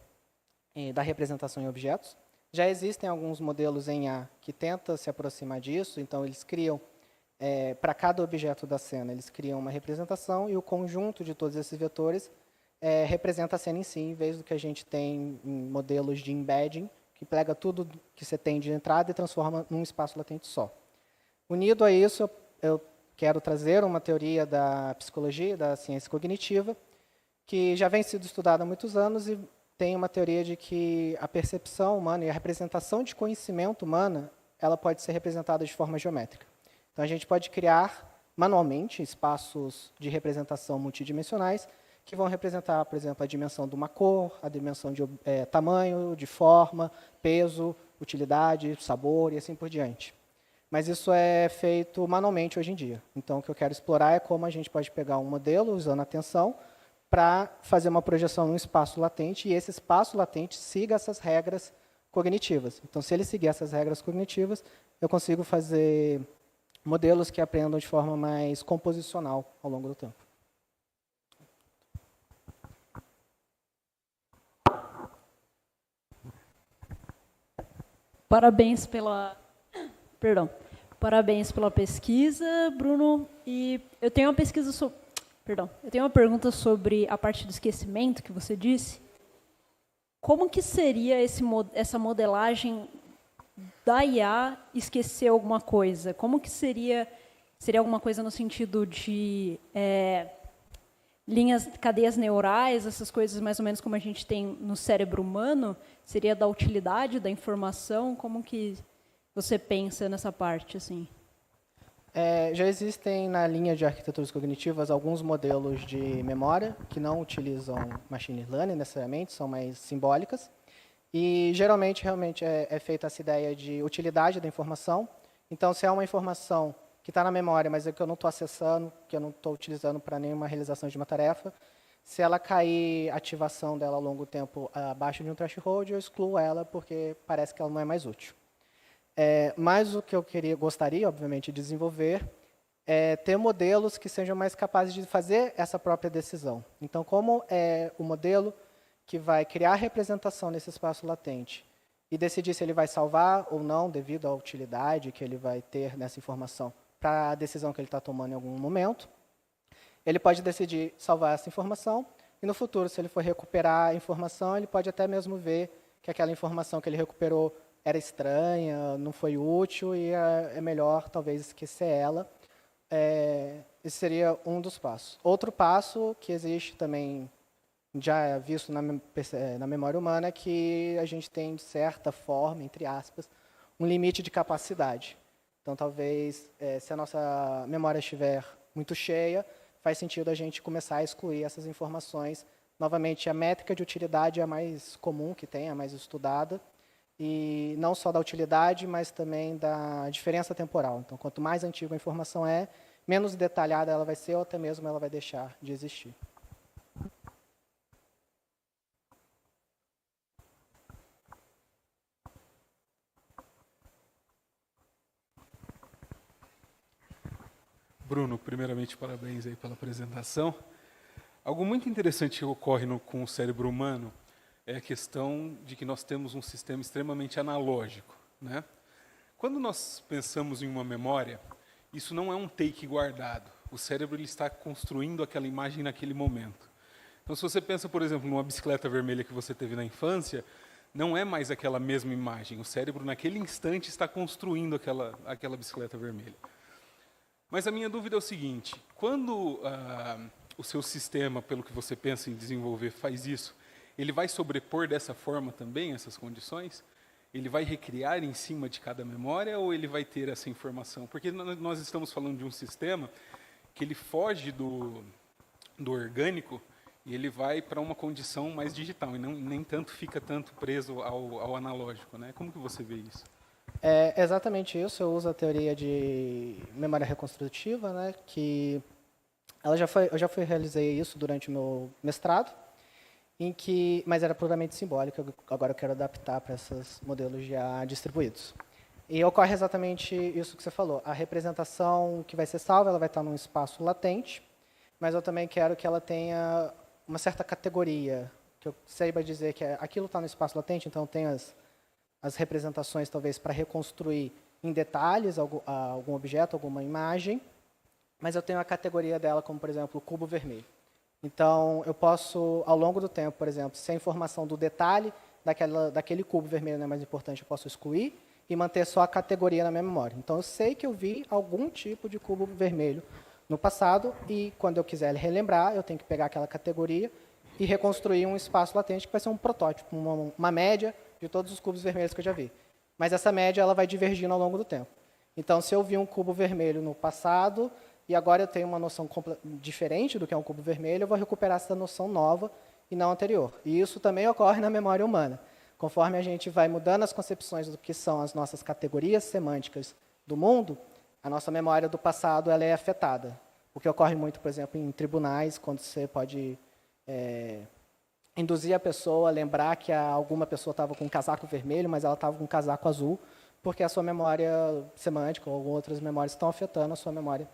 S9: da representação em objetos. Já existem alguns modelos em A que tentam se aproximar disso, então eles criam, para cada objeto da cena, eles criam uma representação e o conjunto de todos esses vetores representa a cena em si, em vez do que a gente tem em modelos de embedding, que pega tudo que você tem de entrada e transforma num espaço latente só. Unido a isso, eu quero trazer uma teoria da psicologia, da ciência cognitiva, que já vem sendo estudada há muitos anos e tem uma teoria de que a percepção humana e a representação de conhecimento humana, ela pode ser representada de forma geométrica. Então, a gente pode criar manualmente espaços de representação multidimensionais que vão representar, por exemplo, a dimensão de uma cor, a dimensão de tamanho, de forma, peso, utilidade, sabor e assim por diante. Mas isso é feito manualmente hoje em dia. Então, o que eu quero explorar é como a gente pode pegar um modelo, usando a atenção, para fazer uma projeção num espaço latente, e esse espaço latente siga essas regras cognitivas. Então, se ele seguir essas regras cognitivas, eu consigo fazer modelos que aprendam de forma mais composicional ao longo do tempo.
S10: Parabéns pela pesquisa, Bruno. E eu tenho uma pergunta sobre a parte do esquecimento que você disse. Como que seria essa modelagem da IA esquecer alguma coisa? Como que seria alguma coisa no sentido de cadeias neurais, essas coisas mais ou menos como a gente tem no cérebro humano, seria da utilidade da informação? Como que você pensa nessa parte, assim?
S9: Já existem na linha de arquiteturas cognitivas alguns modelos de memória que não utilizam machine learning necessariamente, são mais simbólicas. E geralmente realmente é feita essa ideia de utilidade da informação. Então, se é uma informação que está na memória, mas é que eu não estou acessando, que eu não estou utilizando para nenhuma realização de uma tarefa, se ela cair a ativação dela ao longo do tempo abaixo de um threshold, eu excluo ela porque parece que ela não é mais útil. Mas o que eu gostaria, obviamente, de desenvolver é ter modelos que sejam mais capazes de fazer essa própria decisão. Então, como é o modelo que vai criar representação nesse espaço latente e decidir se ele vai salvar ou não, devido à utilidade que ele vai ter nessa informação para a decisão que ele está tomando em algum momento, ele pode decidir salvar essa informação e, no futuro, se ele for recuperar a informação, ele pode até mesmo ver que aquela informação que ele recuperou era estranha, não foi útil e é melhor, talvez, esquecer ela. Esse seria um dos passos. Outro passo que existe também, já visto na memória humana, é que a gente tem, de certa forma, entre aspas, um limite de capacidade. Então, talvez, se a nossa memória estiver muito cheia, faz sentido a gente começar a excluir essas informações. Novamente, a métrica de utilidade é a mais comum que tem, a mais estudada, e não só da utilidade, mas também da diferença temporal. Então, quanto mais antiga a informação é, menos detalhada ela vai ser, ou até mesmo ela vai deixar de existir.
S11: Bruno, primeiramente, parabéns aí pela apresentação. Algo muito interessante que ocorre com o cérebro humano é a questão de que nós temos um sistema extremamente analógico, né? Quando nós pensamos em uma memória, isso não é um take guardado. O cérebro ele está construindo aquela imagem naquele momento. Então, se você pensa, por exemplo, numa bicicleta vermelha que você teve na infância, não é mais aquela mesma imagem. O cérebro, naquele instante, está construindo aquela bicicleta vermelha. Mas a minha dúvida é o seguinte, quando o seu sistema, pelo que você pensa em desenvolver, faz isso, ele vai sobrepor dessa forma também essas condições? Ele vai recriar em cima de cada memória ou ele vai ter essa informação? Porque nós estamos falando de um sistema que ele foge do orgânico e ele vai para uma condição mais digital e nem tanto fica tanto preso ao analógico, né? Como que você vê isso?
S9: É exatamente isso. Eu uso a teoria de memória reconstrutiva, né? Que eu já realizei isso durante o meu mestrado, mas era puramente simbólica. Agora eu quero adaptar para esses modelos já distribuídos. E ocorre exatamente isso que você falou. A representação que vai ser salva, ela vai estar num espaço latente, mas eu também quero que ela tenha uma certa categoria, que eu saiba dizer que aquilo está no espaço latente, então tem as representações, talvez, para reconstruir em detalhes algum objeto, alguma imagem, mas eu tenho a categoria dela como, por exemplo, o cubo vermelho. Então, eu posso, ao longo do tempo, por exemplo, se a informação do detalhe daquele cubo vermelho não é mais importante, eu posso excluir e manter só a categoria na minha memória. Então, eu sei que eu vi algum tipo de cubo vermelho no passado e, quando eu quiser relembrar, eu tenho que pegar aquela categoria e reconstruir um espaço latente que vai ser um protótipo, uma média de todos os cubos vermelhos que eu já vi. Mas essa média ela vai divergindo ao longo do tempo. Então, se eu vi um cubo vermelho no passado e agora eu tenho uma noção diferente do que é um cubo vermelho, eu vou recuperar essa noção nova e não anterior. E isso também ocorre na memória humana. Conforme a gente vai mudando as concepções do que são as nossas categorias semânticas do mundo, a nossa memória do passado ela é afetada. O que ocorre muito, por exemplo, em tribunais, quando você pode induzir a pessoa a lembrar que alguma pessoa estava com um casaco vermelho, mas ela estava com um casaco azul, porque a sua memória semântica ou outras memórias estão afetando a sua memória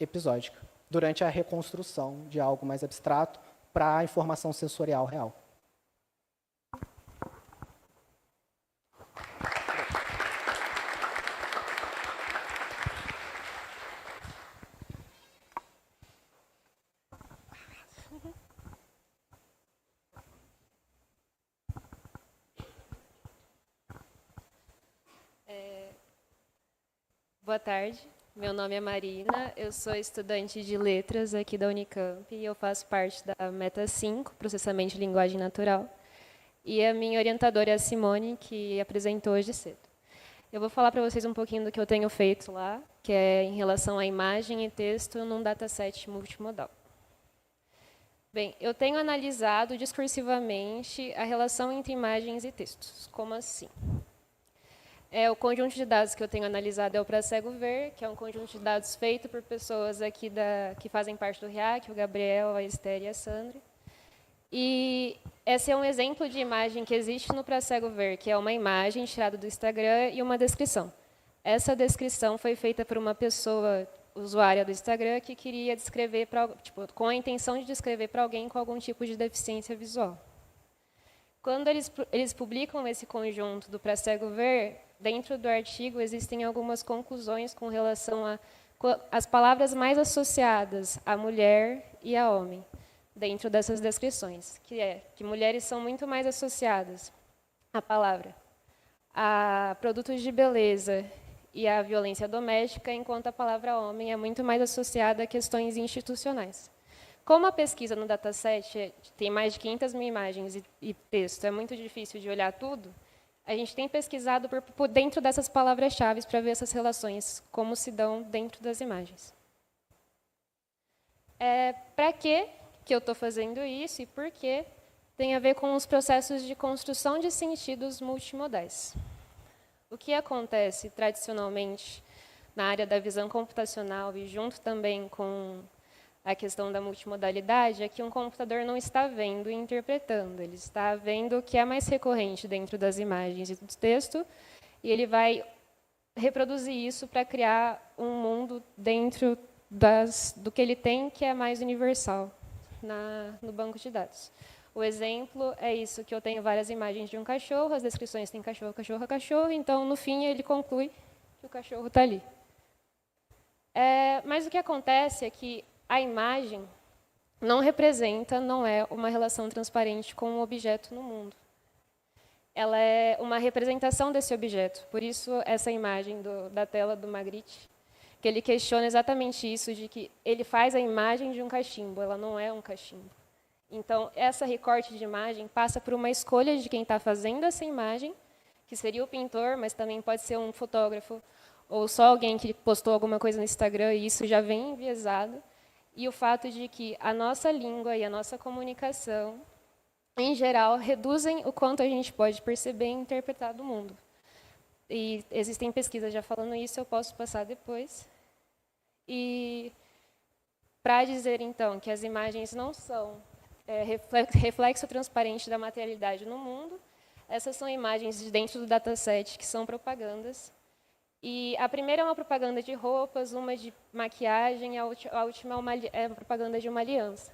S9: episódica, durante a reconstrução de algo mais abstrato para a informação sensorial real.
S12: Boa tarde, Meu nome é Marina, eu sou estudante de letras aqui da Unicamp e eu faço parte da Meta 5, Processamento de Linguagem Natural. E a minha orientadora é a Simone, que apresentou hoje cedo. Eu vou falar para vocês um pouquinho do que eu tenho feito lá, que é em relação à imagem e texto num dataset multimodal. Bem, eu tenho analisado discursivamente a relação entre imagens e textos. Como assim? O conjunto de dados que eu tenho analisado é o Para Cego Ver, que é um conjunto de dados feito por pessoas aqui que fazem parte do RIAC, o Gabriel, a Esther e a Sandra. E esse é um exemplo de imagem que existe no Para Cego Ver, que é uma imagem tirada do Instagram e uma descrição. Essa descrição foi feita por uma pessoa usuária do Instagram que queria descrever, com a intenção de descrever para alguém com algum tipo de deficiência visual. Quando eles publicam esse conjunto do Para Cego Ver, dentro do artigo existem algumas conclusões com relação às palavras mais associadas a mulher e a homem, dentro dessas descrições, que mulheres são muito mais associadas à palavra a produtos de beleza e à violência doméstica, enquanto a palavra homem é muito mais associada a questões institucionais. Como a pesquisa no dataset tem mais de 500 mil imagens e texto, é muito difícil de olhar tudo, a gente tem pesquisado por dentro dessas palavras-chave para ver essas relações, como se dão dentro das imagens. Para que eu estou fazendo isso e por quê? Tem a ver com os processos de construção de sentidos multimodais. O que acontece tradicionalmente na área da visão computacional e junto também com a questão da multimodalidade é que um computador não está vendo e interpretando, ele está vendo o que é mais recorrente dentro das imagens e do texto, e ele vai reproduzir isso para criar um mundo dentro do que ele tem, que é mais universal no banco de dados. O exemplo é isso, que eu tenho várias imagens de um cachorro, as descrições têm cachorro, cachorro, cachorro, então, no fim, ele conclui que o cachorro está ali. Mas o que acontece é que a imagem não é uma relação transparente com um objeto no mundo. Ela é uma representação desse objeto. Por isso, essa imagem da tela do Magritte, que ele questiona exatamente isso, de que ele faz a imagem de um cachimbo, ela não é um cachimbo. Então, essa recorte de imagem passa por uma escolha de quem está fazendo essa imagem, que seria o pintor, mas também pode ser um fotógrafo, ou só alguém que postou alguma coisa no Instagram, e isso já vem enviesado. E o fato de que a nossa língua e a nossa comunicação, em geral, reduzem o quanto a gente pode perceber e interpretar do mundo. E existem pesquisas já falando isso, eu posso passar depois. E para dizer, então, que as imagens não são reflexo transparente da materialidade no mundo, essas são imagens de dentro do dataset que são propagandas. E a primeira é uma propaganda de roupas, uma de maquiagem, a última é uma propaganda de uma aliança.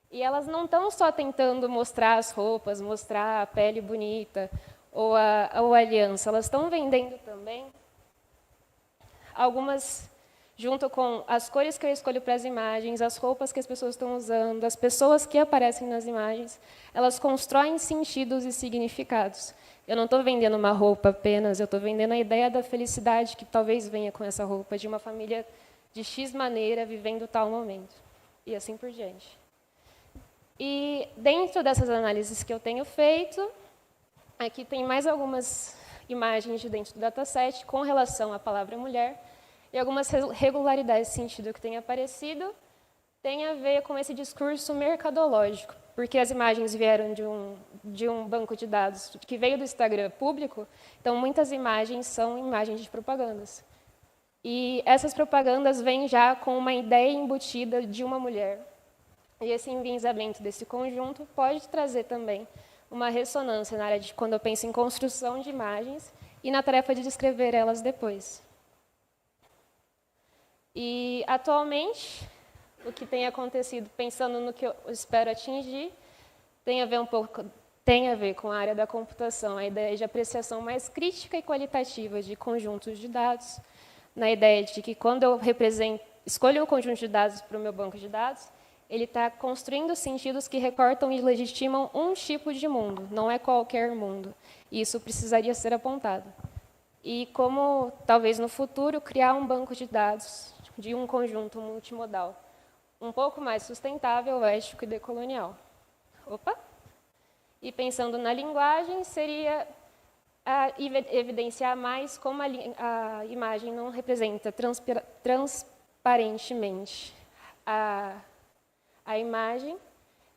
S12: E elas não estão só tentando mostrar as roupas, mostrar a pele bonita ou a aliança, elas estão vendendo também algumas, junto com as cores que eu escolho para as imagens, as roupas que as pessoas estão usando, as pessoas que aparecem nas imagens, elas constroem sentidos e significados. Eu não estou vendendo uma roupa apenas, eu estou vendendo a ideia da felicidade que talvez venha com essa roupa, de uma família de X maneira vivendo tal momento, e assim por diante. E dentro dessas análises que eu tenho feito, aqui tem mais algumas imagens de dentro do dataset com relação à palavra mulher, e algumas regularidades de sentido que têm aparecido, tem a ver com esse discurso mercadológico, porque as imagens vieram de um banco de dados que veio do Instagram público, então muitas imagens são imagens de propagandas. E essas propagandas vêm já com uma ideia embutida de uma mulher. E esse enviesamento desse conjunto pode trazer também uma ressonância na área de quando eu penso em construção de imagens e na tarefa de descrever elas depois. E, atualmente, o que tem acontecido, pensando no que eu espero atingir, tem a ver com a área da computação, a ideia de apreciação mais crítica e qualitativa de conjuntos de dados, na ideia de que, quando eu escolho um conjunto de dados para o meu banco de dados, ele está construindo sentidos que recortam e legitimam um tipo de mundo, não é qualquer mundo. E isso precisaria ser apontado. e como, talvez no futuro, criar um banco de dados de um conjunto multimodal, um pouco mais sustentável, ético e decolonial. Opa! E pensando na linguagem, seria evidenciar mais como a imagem não representa transparentemente a imagem,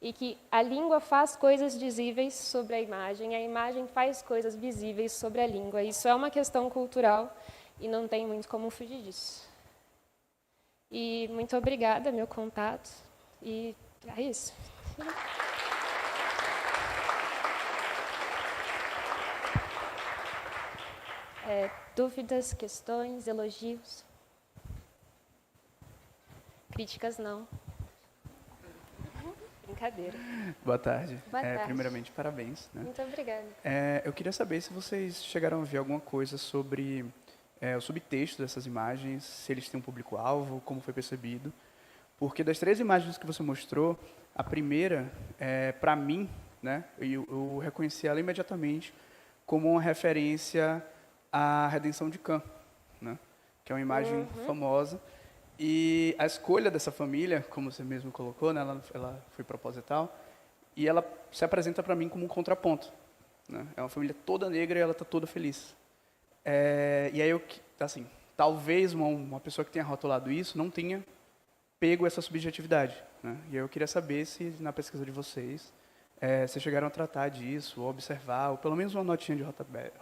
S12: e que a língua faz coisas visíveis sobre a imagem faz coisas visíveis sobre a língua. Isso é uma questão cultural e não tem muito como fugir disso. E muito obrigada, meu contato, e é isso. Dúvidas, questões, elogios? Críticas, não. Brincadeira.
S13: Boa tarde.
S12: Boa tarde.
S13: Primeiramente, parabéns. Né?
S12: Muito obrigada.
S13: Eu queria saber se vocês chegaram a ver alguma coisa sobre o subtexto dessas imagens, se eles têm um público-alvo, como foi percebido. Porque das 3 imagens que você mostrou, a primeira, para mim, né, eu reconheci ela imediatamente como uma referência à Redenção de Cã, né, que é uma imagem famosa. E a escolha dessa família, como você mesmo colocou, né, ela foi proposital, e ela se apresenta para mim como um contraponto. Né? É uma família toda negra e ela está toda feliz. E aí, assim, talvez uma pessoa que tenha rotulado isso não tenha pego essa subjetividade. Né? E aí eu queria saber se, na pesquisa de vocês, vocês chegaram a tratar disso, ou observar, ou pelo menos uma notinha de rodapé.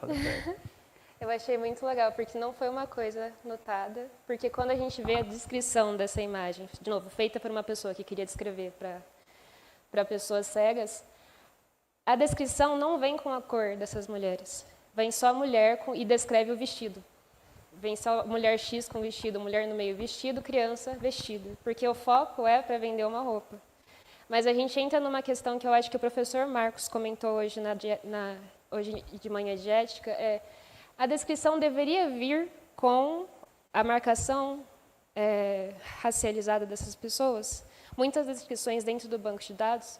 S12: Eu achei muito legal, porque não foi uma coisa notada, porque quando a gente vê a descrição dessa imagem, de novo, feita por uma pessoa que queria descrever para pessoas cegas, a descrição não vem com a cor dessas mulheres. Vem só a mulher e descreve o vestido. Vem só mulher X com vestido, mulher no meio vestido, criança vestido. Porque o foco é para vender uma roupa. Mas a gente entra numa questão que eu acho que o professor Marcos comentou hoje, hoje de manhã de ética, a descrição deveria vir com a marcação racializada dessas pessoas. Muitas descrições dentro do banco de dados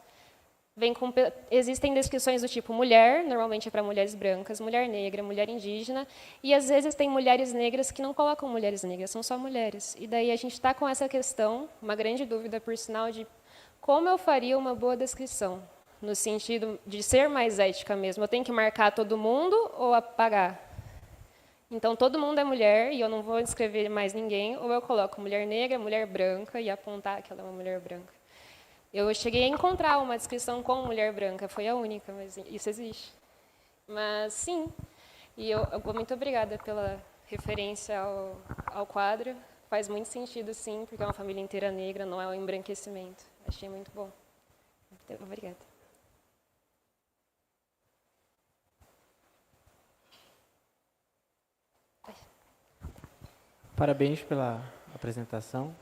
S12: existem descrições do tipo mulher, normalmente é para mulheres brancas, mulher negra, mulher indígena, e às vezes tem mulheres negras que não colocam mulheres negras, são só mulheres. E daí a gente está com essa questão, uma grande dúvida, por sinal, de como eu faria uma boa descrição, no sentido de ser mais ética mesmo. Eu tenho que marcar todo mundo ou apagar? Então, todo mundo é mulher e eu não vou escrever mais ninguém, ou eu coloco mulher negra, mulher branca e apontar que ela é uma mulher branca. Eu cheguei a encontrar uma descrição com mulher branca, foi a única, mas isso existe. Mas, sim, e eu muito obrigada pela referência ao quadro. Faz muito sentido, sim, porque é uma família inteira negra, não é um embranquecimento. Achei muito bom. Obrigada.
S3: Parabéns pela apresentação.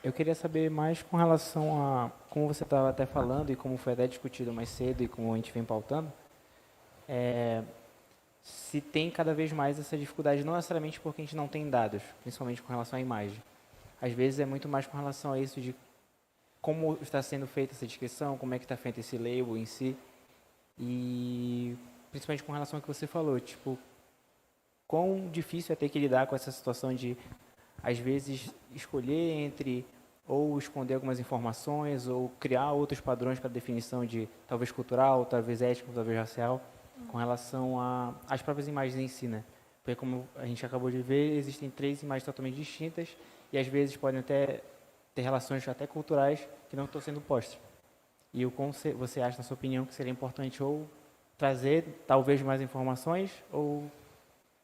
S3: Eu queria saber mais com relação a como você estava até falando e como foi até discutido mais cedo e como a gente vem pautando, se tem cada vez mais essa dificuldade, não necessariamente porque a gente não tem dados, principalmente com relação à imagem. Às vezes é muito mais com relação a isso de como está sendo feita essa descrição, como é que está feito esse label em si, e principalmente com relação ao que você falou, tipo, quão difícil é ter que lidar com essa situação de, às vezes, escolher entre ou esconder algumas informações ou criar outros padrões para definição de talvez cultural, talvez étnico, talvez racial, com relação às próprias imagens em si, né? Porque como a gente acabou de ver, existem 3 imagens totalmente distintas e às vezes podem até ter relações até culturais que não estão sendo postas. E o como você acha, na sua opinião, que seria importante ou trazer talvez mais informações ou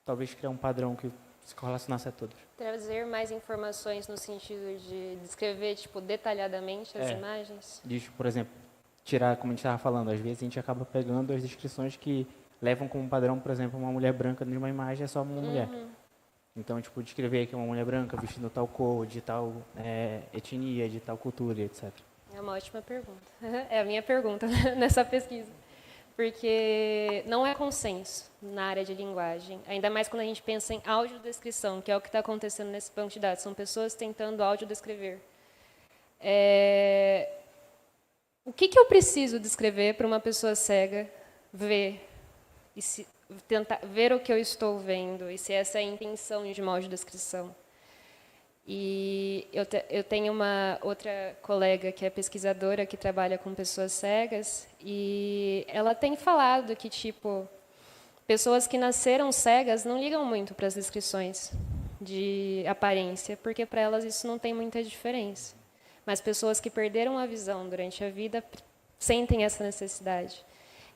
S3: talvez criar um padrão que se correlacionasse a todos?
S12: Trazer mais informações no sentido de descrever, tipo, detalhadamente as imagens?
S3: Diz, por exemplo, tirar, como a gente estava falando, às vezes a gente acaba pegando as descrições que levam como padrão, por exemplo, uma mulher branca numa imagem é só uma mulher. Então, tipo, descrever que uma mulher branca vestindo tal cor, de tal etnia, de tal cultura, etc.
S12: É uma ótima pergunta. É a minha pergunta nessa pesquisa. Porque não é consenso na área de linguagem, ainda mais quando a gente pensa em audiodescrição, que é o que está acontecendo nesse banco de dados. São pessoas tentando audiodescrever. O que eu preciso descrever para uma pessoa cega ver tentar ver o que eu estou vendo e se essa é a intenção de uma audiodescrição. E eu tenho uma outra colega que é pesquisadora que trabalha com pessoas cegas e ela tem falado que tipo pessoas que nasceram cegas não ligam muito para as descrições de aparência, porque para elas isso não tem muita diferença. Mas pessoas que perderam a visão durante a vida sentem essa necessidade.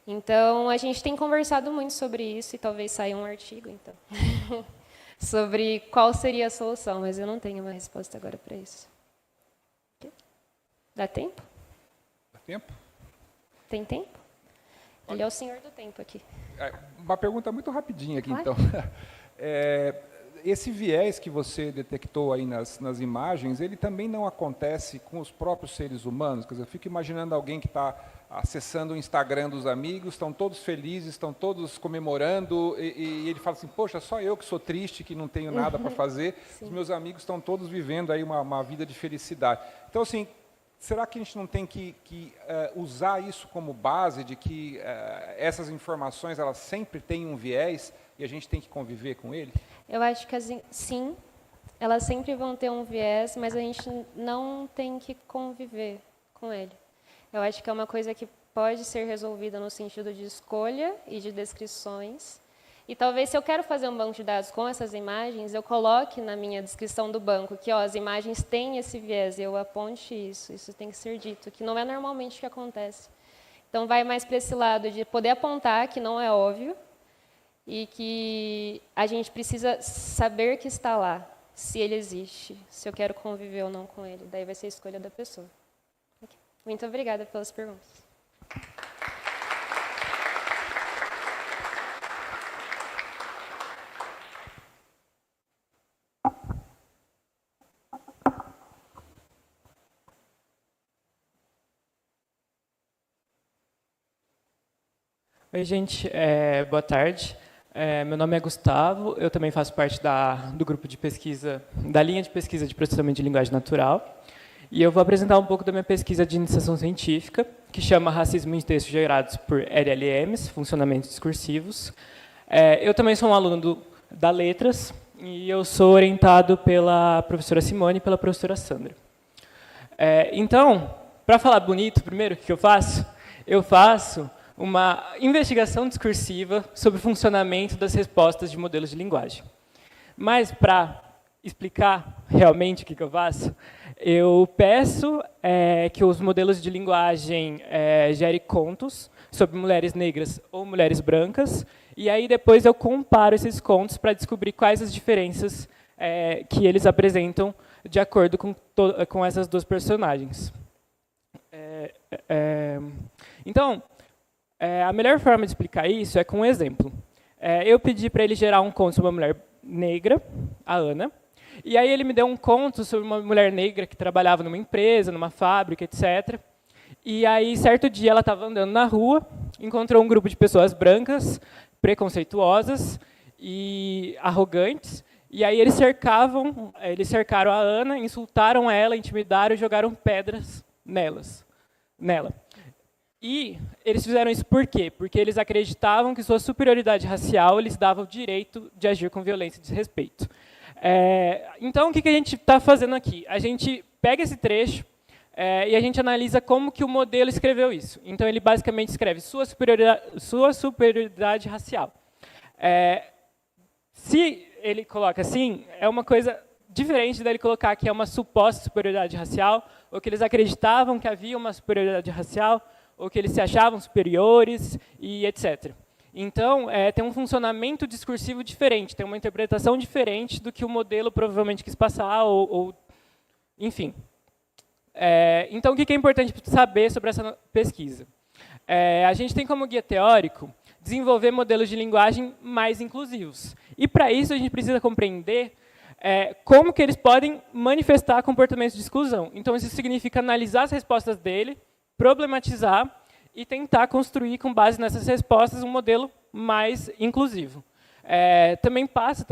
S12: Então, a gente tem conversado muito sobre isso e talvez saia um artigo, então, sobre qual seria a solução, mas eu não tenho uma resposta agora para isso. Dá tempo?
S14: Dá tempo?
S12: Tem tempo? Ele é o senhor do tempo aqui.
S14: Uma pergunta muito rapidinha aqui,
S12: Claro.
S14: então. Esse viés que você detectou aí nas imagens, ele também não acontece com os próprios seres humanos? Quer dizer, eu fico imaginando alguém que está acessando o Instagram dos amigos, estão todos felizes, estão todos comemorando, e ele fala assim, poxa, só eu que sou triste, que não tenho nada para fazer, os meus amigos estão todos vivendo aí uma vida de felicidade. Então, assim, será que a gente não tem que usar isso como base de que essas informações elas sempre têm um viés e a gente tem que conviver com ele?
S12: Eu acho que sim, elas sempre vão ter um viés, mas a gente não tem que conviver com ele. Eu acho que é uma coisa que pode ser resolvida no sentido de escolha e de descrições. E talvez, se eu quero fazer um banco de dados com essas imagens, eu coloque na minha descrição do banco que as imagens têm esse viés, eu aponte isso tem que ser dito, que não é normalmente o que acontece. Então, vai mais para esse lado de poder apontar que não é óbvio e que a gente precisa saber que está lá, se ele existe, se eu quero conviver ou não com ele. Daí vai ser a escolha da pessoa. Okay. Muito obrigada pelas perguntas.
S15: Oi, gente. Boa tarde. Meu nome é Gustavo. Eu também faço parte do grupo de pesquisa, da linha de pesquisa de processamento de linguagem natural. E eu vou apresentar um pouco da minha pesquisa de iniciação científica, que chama Racismo em Textos Gerados por LLMs, Funcionamentos Discursivos. Eu também sou um aluno da Letras, e eu sou orientado pela professora Simone e pela professora Sandra. Então, para falar bonito, primeiro, o que eu faço? Eu faço uma investigação discursiva sobre o funcionamento das respostas de modelos de linguagem. Mas, para explicar realmente o que eu faço, eu peço que os modelos de linguagem gerem contos sobre mulheres negras ou mulheres brancas, e aí depois eu comparo esses contos para descobrir quais as diferenças que eles apresentam de acordo com essas duas personagens. Então, a melhor forma de explicar isso é com um exemplo. Eu pedi para ele gerar um conto sobre uma mulher negra, a Ana, e aí ele me deu um conto sobre uma mulher negra que trabalhava numa empresa, numa fábrica, etc. E aí, certo dia, ela estava andando na rua, encontrou um grupo de pessoas brancas, preconceituosas e arrogantes, e aí eles cercaram a Ana, insultaram ela, intimidaram e jogaram pedras nela. E eles fizeram isso por quê? Porque eles acreditavam que sua superioridade racial lhes dava o direito de agir com violência e desrespeito. Então, o que a gente está fazendo aqui? A gente pega esse trecho e a gente analisa como que o modelo escreveu isso. Então, ele basicamente escreve sua superioridade racial. Se ele coloca assim, é uma coisa diferente dele colocar que é uma suposta superioridade racial, ou que eles acreditavam que havia uma superioridade racial, ou que eles se achavam superiores, e etc. Então, tem um funcionamento discursivo diferente, tem uma interpretação diferente do que o modelo provavelmente quis passar, enfim. Então, o que é importante saber sobre essa pesquisa? A gente tem como guia teórico desenvolver modelos de linguagem mais inclusivos. E, para isso, a gente precisa compreender como que eles podem manifestar comportamentos de exclusão. Então, isso significa analisar as respostas dele, problematizar e tentar construir, com base nessas respostas, um modelo mais inclusivo. Também passa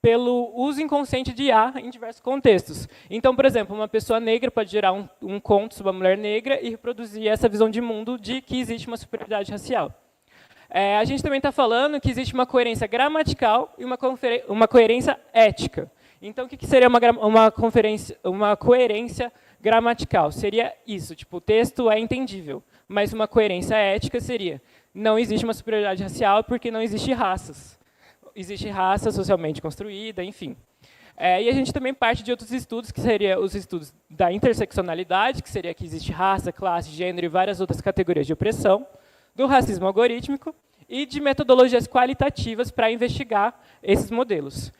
S15: pelo uso inconsciente de IA em diversos contextos. Então, por exemplo, uma pessoa negra pode gerar um conto sobre uma mulher negra e reproduzir essa visão de mundo de que existe uma superioridade racial. A gente também está falando que existe uma coerência gramatical e uma coerência ética. Então, o que seria uma coerência gramatical? Seria isso, tipo, o texto é entendível, mas uma coerência ética seria: não existe uma superioridade racial porque não existe raças. Existe raça socialmente construída, enfim. E a gente também parte de outros estudos, que seriam os estudos da interseccionalidade, que seria que existe raça, classe, gênero e várias outras categorias de opressão, do racismo algorítmico e de metodologias qualitativas para investigar esses modelos.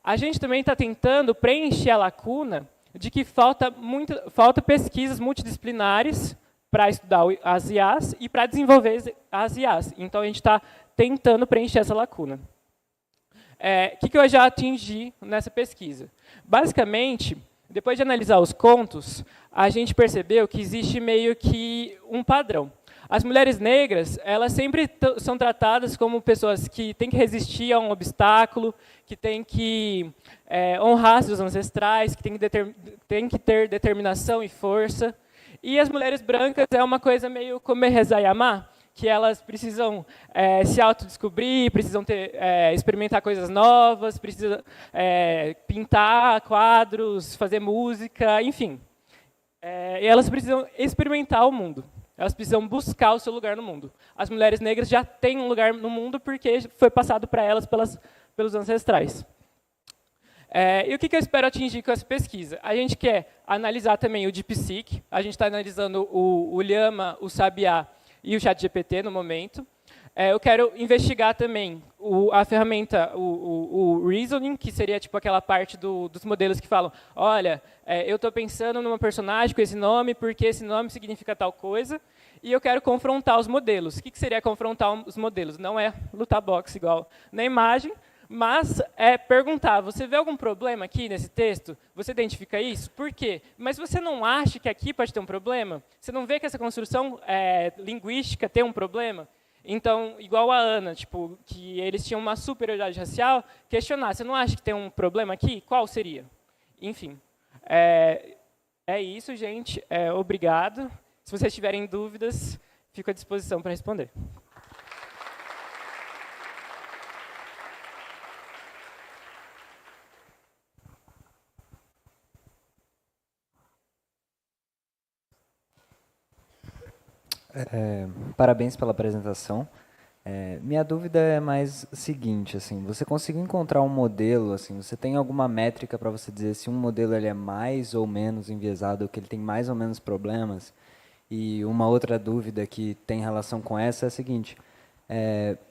S15: A gente também está tentando preencher a lacuna de que falta pesquisas multidisciplinares para estudar as IAs e para desenvolver as IAs. Então, a gente está tentando preencher essa lacuna. O que eu já atingi nessa pesquisa? Basicamente, depois de analisar os contos, a gente percebeu que existe meio que um padrão. As mulheres negras, elas sempre são tratadas como pessoas que têm que resistir a um obstáculo, que têm que honrar seus ancestrais, que têm que ter determinação e força. E as mulheres brancas é uma coisa meio como rezar e amar, que elas precisam se autodescobrir, precisam experimentar coisas novas, precisam pintar quadros, fazer música, enfim. E elas precisam experimentar o mundo. Elas precisam buscar o seu lugar no mundo. As mulheres negras já têm um lugar no mundo porque foi passado para elas pelos ancestrais. E o que eu espero atingir com essa pesquisa? A gente quer analisar também o DeepSeek. A gente está analisando o Llama, o Sabiá e o ChatGPT no momento. Eu quero investigar também a ferramenta, o Reasoning, que seria tipo aquela parte dos modelos que falam: olha, eu estou pensando numa personagem com esse nome porque esse nome significa tal coisa, e eu quero confrontar os modelos. O que seria confrontar os modelos? Não é lutar boxe igual na imagem, mas é perguntar: você vê algum problema aqui nesse texto? Você identifica isso? Por quê? Mas você não acha que aqui pode ter um problema? Você não vê que essa construção linguística tem um problema? Então, igual a Ana, tipo, que eles tinham uma superioridade racial, questionar: você não acha que tem um problema aqui? Qual seria? Enfim, é isso, gente. Obrigado. Se vocês tiverem dúvidas, fico à disposição para responder.
S16: Parabéns pela apresentação. Minha dúvida é mais o seguinte, assim, você conseguiu encontrar um modelo, assim, você tem alguma métrica para você dizer se um modelo ele é mais ou menos enviesado, ou que ele tem mais ou menos problemas? E uma outra dúvida que tem relação com essa é a seguinte: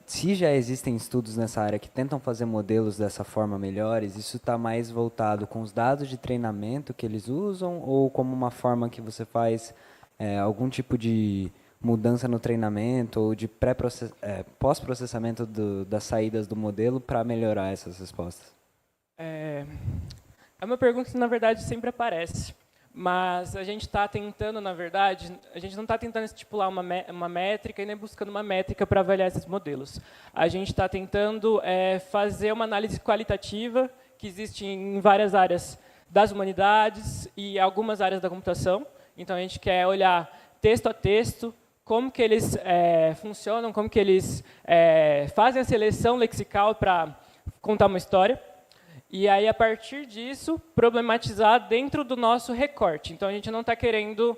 S16: se já existem estudos nessa área que tentam fazer modelos dessa forma melhores, isso está mais voltado com os dados de treinamento que eles usam, ou como uma forma que você faz algum tipo de mudança no treinamento ou de pós-processamento das saídas do modelo para melhorar essas respostas?
S15: É uma pergunta que, na verdade, sempre aparece. Mas a gente está tentando, na verdade, a gente não está tentando estipular uma métrica e nem buscando uma métrica para avaliar esses modelos. A gente está tentando fazer uma análise qualitativa que existe em várias áreas das humanidades e algumas áreas da computação. Então, a gente quer olhar texto a texto, como que eles funcionam, como que eles fazem a seleção lexical para contar uma história. E aí, a partir disso, problematizar dentro do nosso recorte. Então, a gente não está querendo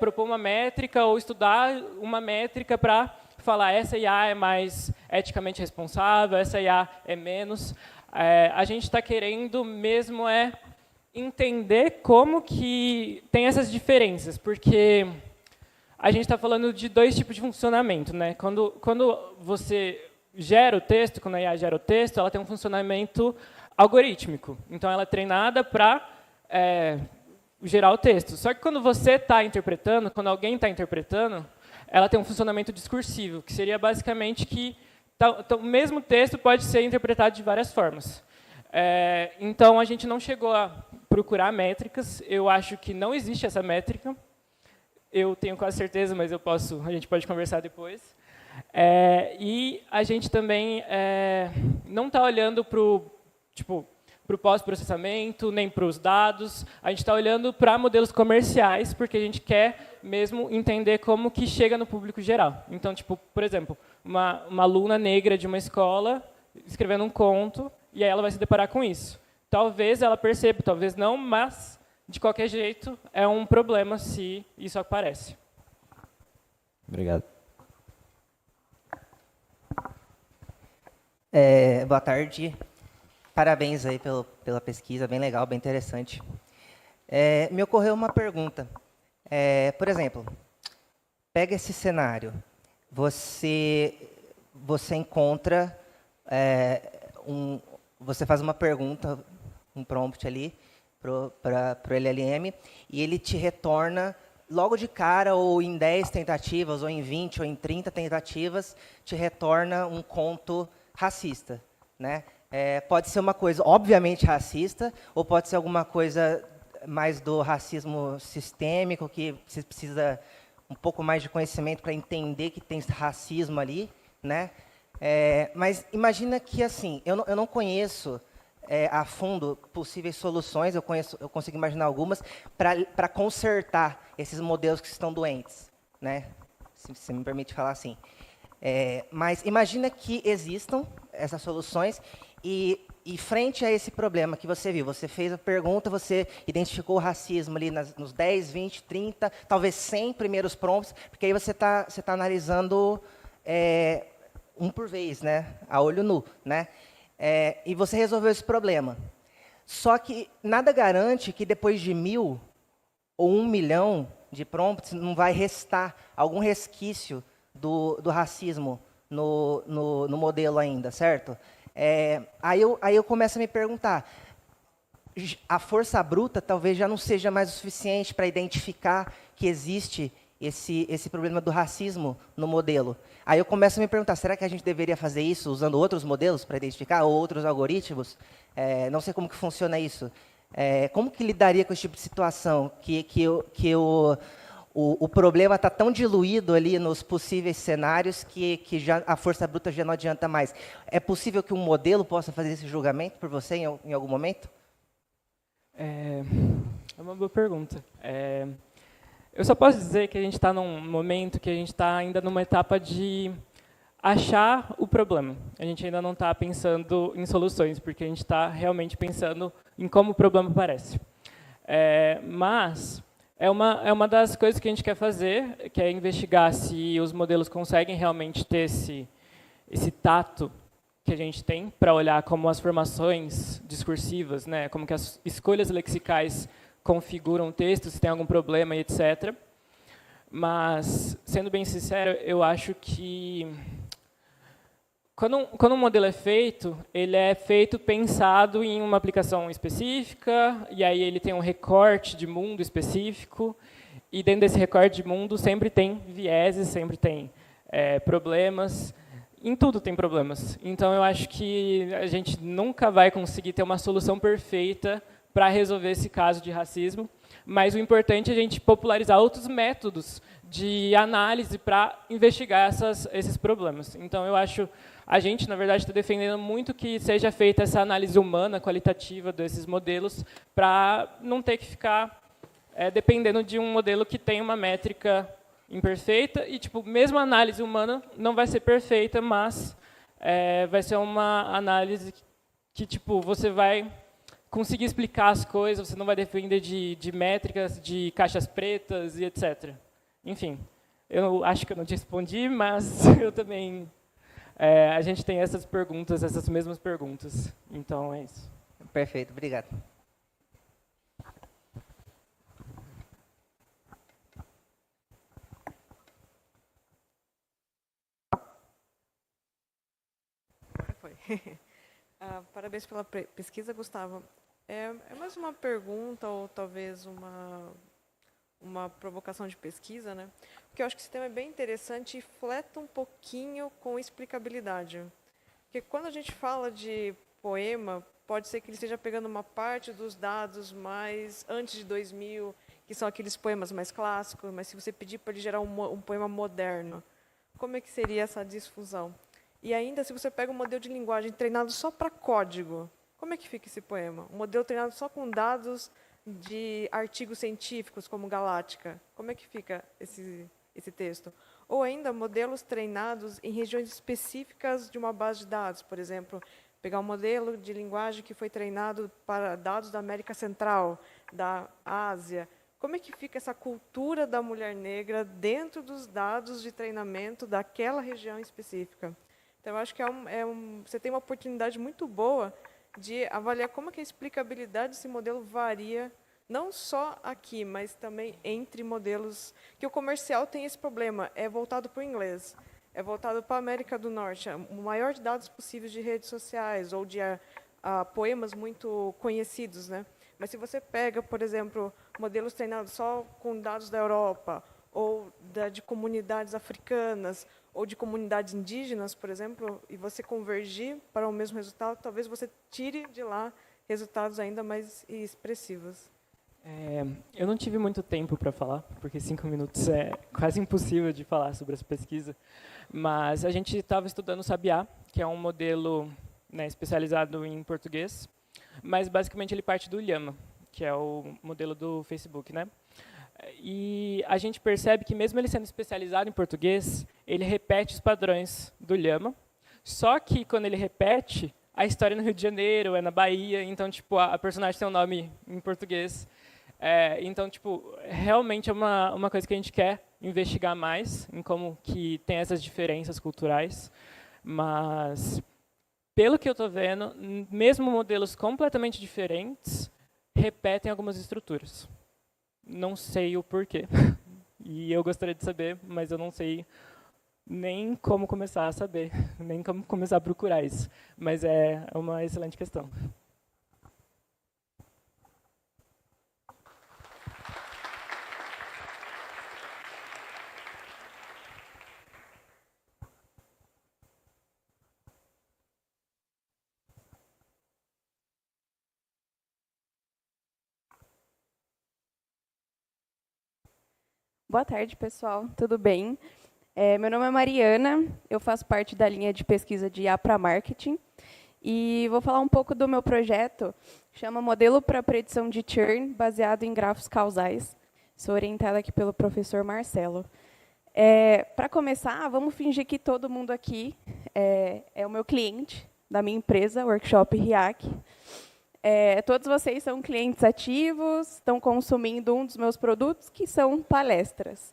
S15: propor uma métrica ou estudar uma métrica para falar essa IA é mais eticamente responsável, essa IA é menos. A gente está querendo mesmo entender como que tem essas diferenças, porque a gente está falando de dois tipos de funcionamento, né? Quando você gera o texto, quando a IA gera o texto, ela tem um funcionamento algorítmico. Então, ela é treinada para gerar o texto. Só que quando você está interpretando, quando alguém está interpretando, ela tem um funcionamento discursivo, que seria basicamente que o mesmo texto pode ser interpretado de várias formas. Então, a gente não chegou a procurar métricas. Eu acho que não existe essa métrica. Eu tenho quase certeza, mas a gente pode conversar depois. E a gente também não está olhando para para o pós-processamento, nem para os dados. A gente está olhando para modelos comerciais, porque a gente quer mesmo entender como que chega no público geral. Então, tipo, por exemplo, uma aluna negra de uma escola escrevendo um conto, e aí ela vai se deparar com isso. Talvez ela perceba, talvez não, mas, de qualquer jeito, é um problema se isso aparece.
S17: Obrigado. Boa tarde. Parabéns aí pela pesquisa, bem legal, bem interessante. Me ocorreu uma pergunta. Por exemplo, pega esse cenário. Você encontra, você faz uma pergunta, um prompt ali para o LLM, e ele te retorna logo de cara, ou em 10 tentativas, ou em 20, ou em 30 tentativas, te retorna um conto racista, né? Pode ser uma coisa obviamente racista, ou pode ser alguma coisa mais do racismo sistêmico, que você precisa um pouco mais de conhecimento para entender que tem racismo ali, né? Mas imagina que, assim, eu não conheço a fundo possíveis soluções, eu consigo imaginar algumas, para consertar esses modelos que estão doentes, né? Se você me permite falar assim. Mas imagina que existam essas soluções e frente a esse problema que você viu, você fez a pergunta, você identificou o racismo ali nos 10, 20, 30, talvez 100 primeiros prompts, porque aí você tá analisando um por vez, né? A olho nu, né? E você resolveu esse problema. Só que nada garante que depois de 1.000 ou 1 milhão de prompts não vai restar algum resquício do racismo no modelo ainda, certo? Aí eu começo a me perguntar, a força bruta talvez já não seja mais o suficiente para identificar que existe esse problema do racismo no modelo. Aí eu começo a me perguntar, será que a gente deveria fazer isso usando outros modelos para identificar, ou outros algoritmos? Não sei como que funciona isso. Como que lidaria com esse tipo de situação, que o problema está tão diluído ali nos possíveis cenários que já a força bruta já não adianta mais? É possível que um modelo possa fazer esse julgamento por você em algum momento?
S15: É uma boa pergunta. Eu só posso dizer que a gente está num momento que a gente está ainda numa etapa de achar o problema. A gente ainda não está pensando em soluções, porque a gente está realmente pensando em como o problema aparece. Mas é uma das coisas que a gente quer fazer, que é investigar se os modelos conseguem realmente ter esse tato que a gente tem para olhar como as formações discursivas, né, como que as escolhas lexicais configuram o texto, se tem algum problema, etc. Mas, sendo bem sincero, eu acho que quando um modelo é feito, ele é feito pensado em uma aplicação específica, e aí ele tem um recorte de mundo específico, e dentro desse recorte de mundo sempre tem vieses, sempre tem problemas, em tudo tem problemas. Então, eu acho que a gente nunca vai conseguir ter uma solução perfeita para resolver esse caso de racismo, mas o importante é a gente popularizar outros métodos de análise para investigar esses problemas. Então, eu acho, a gente, na verdade, está defendendo muito que seja feita essa análise humana, qualitativa desses modelos, para não ter que ficar dependendo de um modelo que tem uma métrica imperfeita, e tipo, mesmo a análise humana não vai ser perfeita, mas vai ser uma análise que tipo, você vai conseguir explicar as coisas, você não vai depender de métricas, de caixas pretas e etc. Enfim, eu acho que eu não te respondi, mas eu também... a gente tem essas perguntas, essas mesmas perguntas. Então, é isso.
S17: Perfeito, obrigado.
S18: Parabéns pela pesquisa, Gustavo. É mais uma pergunta ou talvez uma provocação de pesquisa, né? Porque eu acho que esse tema é bem interessante e fleta um pouquinho com explicabilidade. Porque quando a gente fala de poema, pode ser que ele esteja pegando uma parte dos dados mais antes de 2000, que são aqueles poemas mais clássicos, mas se você pedir para ele gerar um poema moderno, como é que seria essa difusão? E ainda, se você pega um modelo de linguagem treinado só para código, como é que fica esse poema? Um modelo treinado só com dados de artigos científicos, como Galáctica. Como é que fica esse texto? Ou ainda modelos treinados em regiões específicas de uma base de dados, por exemplo, pegar um modelo de linguagem que foi treinado para dados da América Central, da Ásia. Como é que fica essa cultura da mulher negra dentro dos dados de treinamento daquela região específica? Então, eu acho que você tem uma oportunidade muito boa de avaliar como é que a explicabilidade desse modelo varia, não só aqui, mas também entre modelos, que o comercial tem esse problema, é voltado para o inglês, é voltado para a América do Norte, o maior de dados possíveis de redes sociais ou de poemas muito conhecidos, né? Mas se você pega, por exemplo, modelos treinados só com dados da Europa, ou de comunidades africanas, ou de comunidades indígenas, por exemplo, e você convergir para o mesmo resultado, talvez você tire de lá resultados ainda mais expressivos.
S15: Eu não tive muito tempo para falar, porque 5 minutos é quase impossível de falar sobre essa pesquisa, mas a gente estava estudando o Sabiá, que é um modelo, né, especializado em português, mas basicamente ele parte do Llama, que é o modelo do Facebook, né? E a gente percebe que mesmo ele sendo especializado em português, ele repete os padrões do Llama, só que quando ele repete, a história é no Rio de Janeiro, é na Bahia, então tipo a personagem tem um nome em português. Então, tipo, realmente é uma coisa que a gente quer investigar mais, em como que tem essas diferenças culturais, mas, pelo que eu estou vendo, mesmo modelos completamente diferentes repetem algumas estruturas. Não sei o porquê, e eu gostaria de saber, mas eu não sei nem como começar a saber, nem como começar a procurar isso, mas é uma excelente questão.
S19: Boa tarde, pessoal. Tudo bem? Meu nome é Mariana, eu faço parte da linha de pesquisa de IA para Marketing e vou falar um pouco do meu projeto, chama Modelo para Predição de Churn, baseado em grafos causais. Sou orientada aqui pelo professor Marcelo. Para começar, vamos fingir que todo mundo aqui é o meu cliente da minha empresa, Workshop RIAC. Todos vocês são clientes ativos, estão consumindo um dos meus produtos, que são palestras.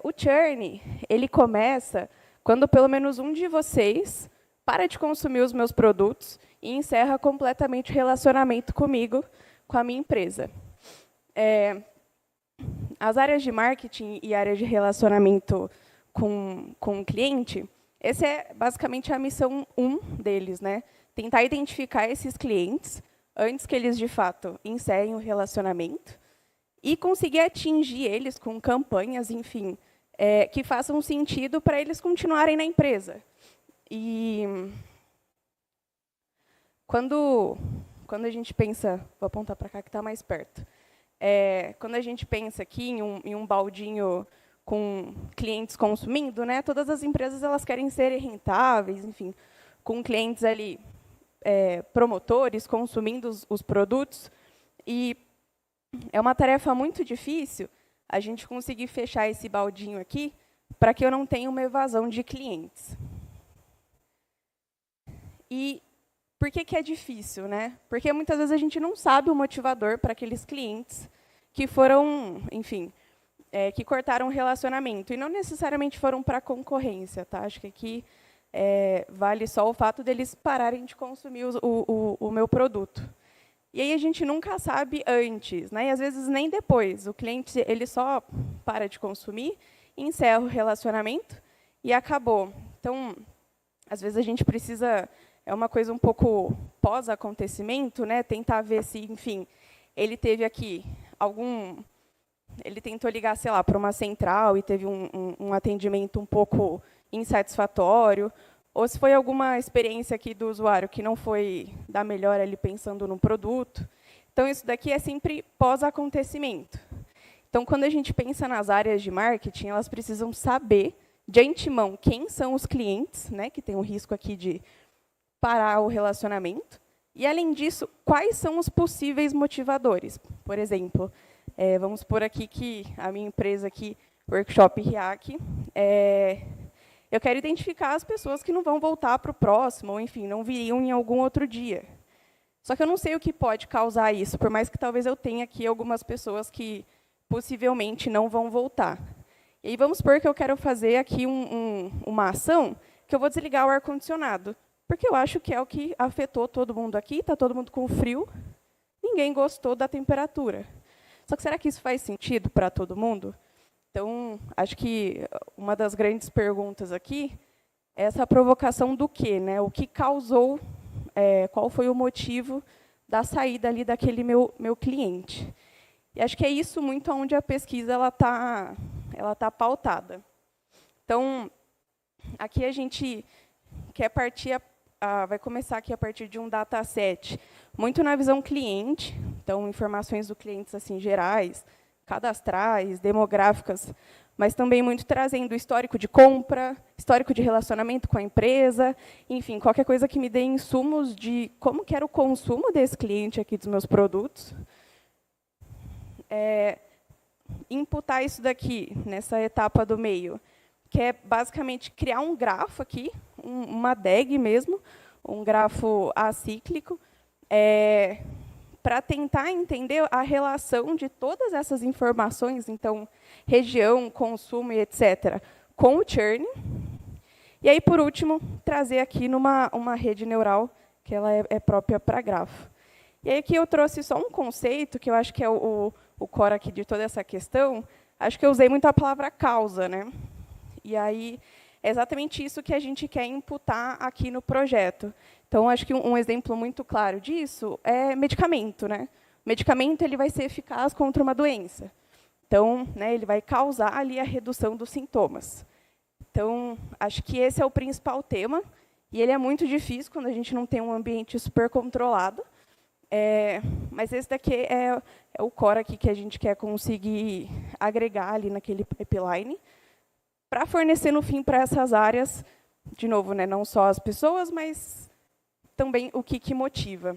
S19: O churn, ele começa quando pelo menos um de vocês para de consumir os meus produtos e encerra completamente o relacionamento comigo, com a minha empresa. As áreas de marketing e áreas de relacionamento com o cliente, essa é basicamente a missão 1 deles, né? Tentar identificar esses clientes antes que eles, de fato, encerrem o relacionamento e conseguir atingir eles com campanhas, enfim, que façam sentido para eles continuarem na empresa. E quando a gente pensa, vou apontar para cá que está mais perto, quando a gente pensa aqui em um baldinho com clientes consumindo, né, todas as empresas elas querem ser rentáveis, enfim, com clientes ali promotores consumindo os produtos, e é uma tarefa muito difícil a gente conseguir fechar esse baldinho aqui para que eu não tenha uma evasão de clientes. E por que é difícil, né? Porque muitas vezes a gente não sabe o motivador para aqueles clientes que foram, enfim, que cortaram o relacionamento, e não necessariamente foram para a concorrência, tá? Acho que aqui vale só o fato deles pararem de consumir o meu produto. E aí a gente nunca sabe antes, né? E às vezes nem depois. O cliente ele só para de consumir, encerra o relacionamento e acabou. Então, às vezes a gente precisa, é uma coisa um pouco pós-acontecimento, né? Tentar ver se, enfim, ele teve aqui ele tentou ligar, sei lá, para uma central e teve um atendimento um pouco insatisfatório, ou se foi alguma experiência aqui do usuário que não foi da melhor ali pensando no produto. Então, isso daqui é sempre pós-acontecimento. Então, quando a gente pensa nas áreas de marketing, elas precisam saber, de antemão, quem são os clientes, né, que tem o risco aqui de parar o relacionamento, E, além disso, quais são os possíveis motivadores? Por exemplo, vamos por aqui que a minha empresa aqui, Workshop RIAC, eu quero identificar as pessoas que não vão voltar para o próximo, ou, enfim, não viriam em algum outro dia. Só que eu não sei o que pode causar isso, por mais que talvez eu tenha aqui algumas pessoas que possivelmente não vão voltar. E aí vamos supor que eu quero fazer aqui uma ação que eu vou desligar o ar-condicionado, porque eu acho que é o que afetou todo mundo aqui, está todo mundo com frio, ninguém gostou da temperatura. Só que será que isso faz sentido para todo mundo? Então, acho que uma das grandes perguntas aqui é essa provocação do quê, né? O que causou, qual foi o motivo da saída ali daquele meu cliente. E acho que é isso muito onde a pesquisa ela tá pautada. Então, aqui a gente quer partir, vai começar aqui a partir de um dataset, muito na visão cliente, então informações do cliente assim gerais, cadastrais, demográficas, mas também muito trazendo histórico de compra, histórico de relacionamento com a empresa, enfim, qualquer coisa que me dê insumos de como que era o consumo desse cliente aqui dos meus produtos. Imputar isso daqui, nessa etapa do meio, que é basicamente criar um grafo aqui, uma DAG mesmo, um grafo acíclico, para tentar entender a relação de todas essas informações, então, região, consumo e etc., com o churn. E aí, por último, trazer aqui uma rede neural, que ela é própria para grafo. E aí aqui eu trouxe só um conceito, que eu acho que é o core aqui de toda essa questão. Acho que eu usei muito a palavra causa, né? E aí é exatamente isso que a gente quer imputar aqui no projeto. Então, acho que um exemplo muito claro disso é medicamento, né? O medicamento ele vai ser eficaz contra uma doença. Então, né, ele vai causar ali a redução dos sintomas. Então, acho que esse é o principal tema, e ele é muito difícil quando a gente não tem um ambiente super controlado. Mas esse daqui é o core aqui que a gente quer conseguir agregar ali naquele pipeline, para fornecer, no fim, para essas áreas, de novo, né, não só as pessoas, mas também o que motiva.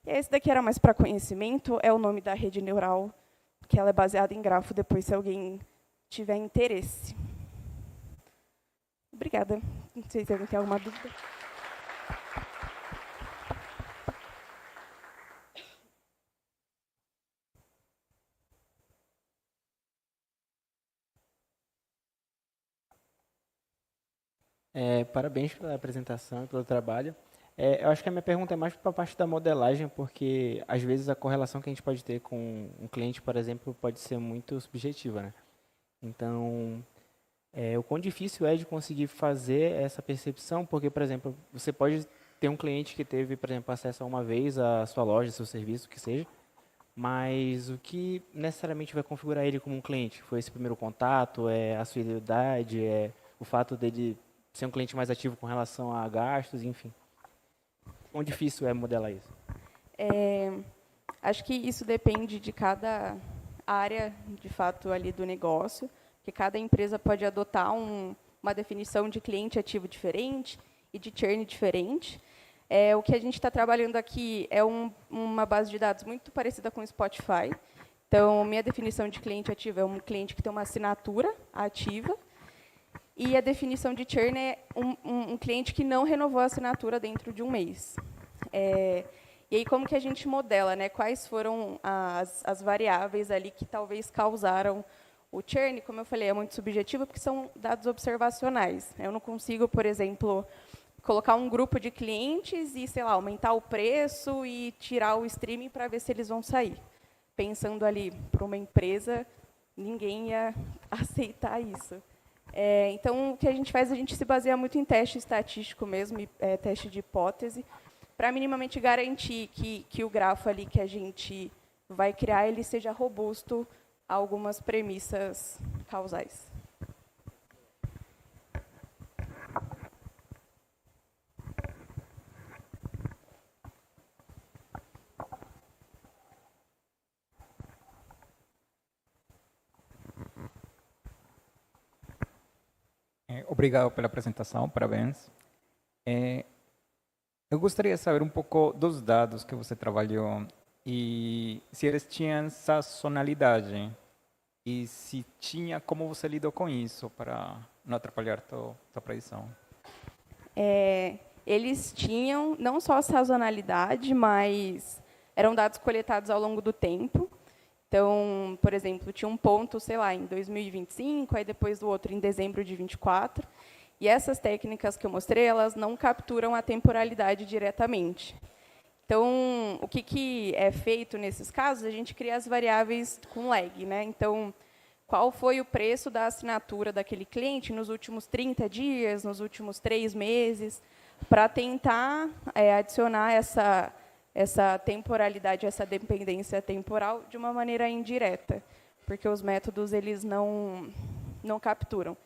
S19: E esse daqui era mais para conhecimento, é o nome da rede neural, que ela é baseada em grafo, depois, se alguém tiver interesse. Obrigada. Não sei se alguém tem alguma dúvida.
S3: Parabéns pela apresentação e pelo trabalho. Eu acho que a minha pergunta é mais para a parte da modelagem, porque, às vezes, a correlação que a gente pode ter com um cliente, por exemplo, pode ser muito subjetiva, né? Então, o quão difícil é de conseguir fazer essa percepção, porque, por exemplo, você pode ter um cliente que teve, por exemplo, acesso a uma vez à sua loja, seu serviço, o que seja, mas o que necessariamente vai configurar ele como um cliente? Foi esse primeiro contato, a sua idade, o fato dele ser um cliente mais ativo com relação a gastos, enfim. Quão difícil é modelar isso?
S19: Acho que isso depende de cada área, de fato, ali do negócio, que cada empresa pode adotar uma definição de cliente ativo diferente e de churn diferente. O que a gente está trabalhando aqui é uma base de dados muito parecida com o Spotify. Então, minha definição de cliente ativo é um cliente que tem uma assinatura ativa, e a definição de churn é um cliente que não renovou a assinatura dentro de um mês. E aí, como que a gente modela, né? Quais foram as variáveis ali que talvez causaram o churn? Como eu falei, é muito subjetivo, porque são dados observacionais. Eu não consigo, por exemplo, colocar um grupo de clientes e, sei lá, aumentar o preço e tirar o streaming para ver se eles vão sair. Pensando ali para uma empresa, ninguém ia aceitar isso. Então, o que a gente faz, a gente se baseia muito em teste estatístico mesmo, teste de hipótese, para minimamente garantir que o grafo ali que a gente vai criar ele seja robusto a algumas premissas causais.
S20: Obrigado pela apresentação, parabéns. Eu gostaria de saber um pouco dos dados que você trabalhou e se eles tinham sazonalidade e se tinha, como você lidou com isso para não atrapalhar tua predição.
S19: Eles tinham não só sazonalidade, mas eram dados coletados ao longo do tempo. Então, por exemplo, tinha um ponto, sei lá, em 2025, aí depois do outro em dezembro de 24. E essas técnicas que eu mostrei, elas não capturam a temporalidade diretamente. Então, o que é feito nesses casos? A gente cria as variáveis com lag, né? Então, qual foi o preço da assinatura daquele cliente nos últimos 30 dias, nos últimos 3 meses, para tentar adicionar essa temporalidade, essa dependência temporal de uma maneira indireta, porque os métodos eles não capturam.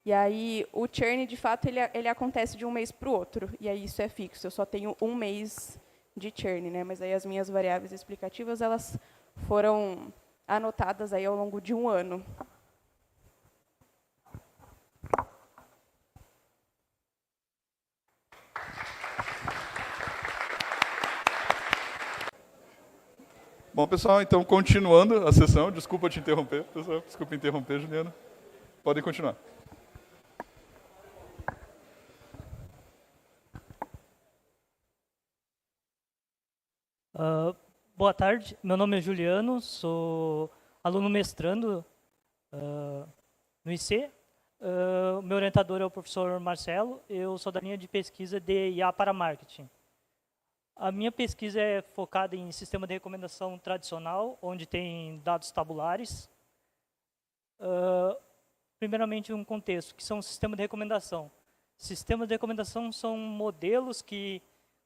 S19: E aí o churn, de fato, ele acontece de um mês para o outro, e aí isso é fixo. Eu só tenho um mês de churn, né? Mas aí as minhas variáveis explicativas elas foram anotadas aí ao longo de um ano.
S1: Bom, pessoal, então, continuando a sessão, desculpa te interromper, pessoal, desculpa interromper, Juliana. Podem continuar.
S21: Boa tarde, meu nome é Juliano, sou aluno mestrando no IC. Meu orientador é o professor Marcelo, eu sou da linha de pesquisa de IA para marketing. A minha pesquisa é focada em sistema de recomendação tradicional, onde tem dados tabulares. Primeiramente, um contexto, que são sistemas de recomendação. Sistemas de recomendação são modelos que,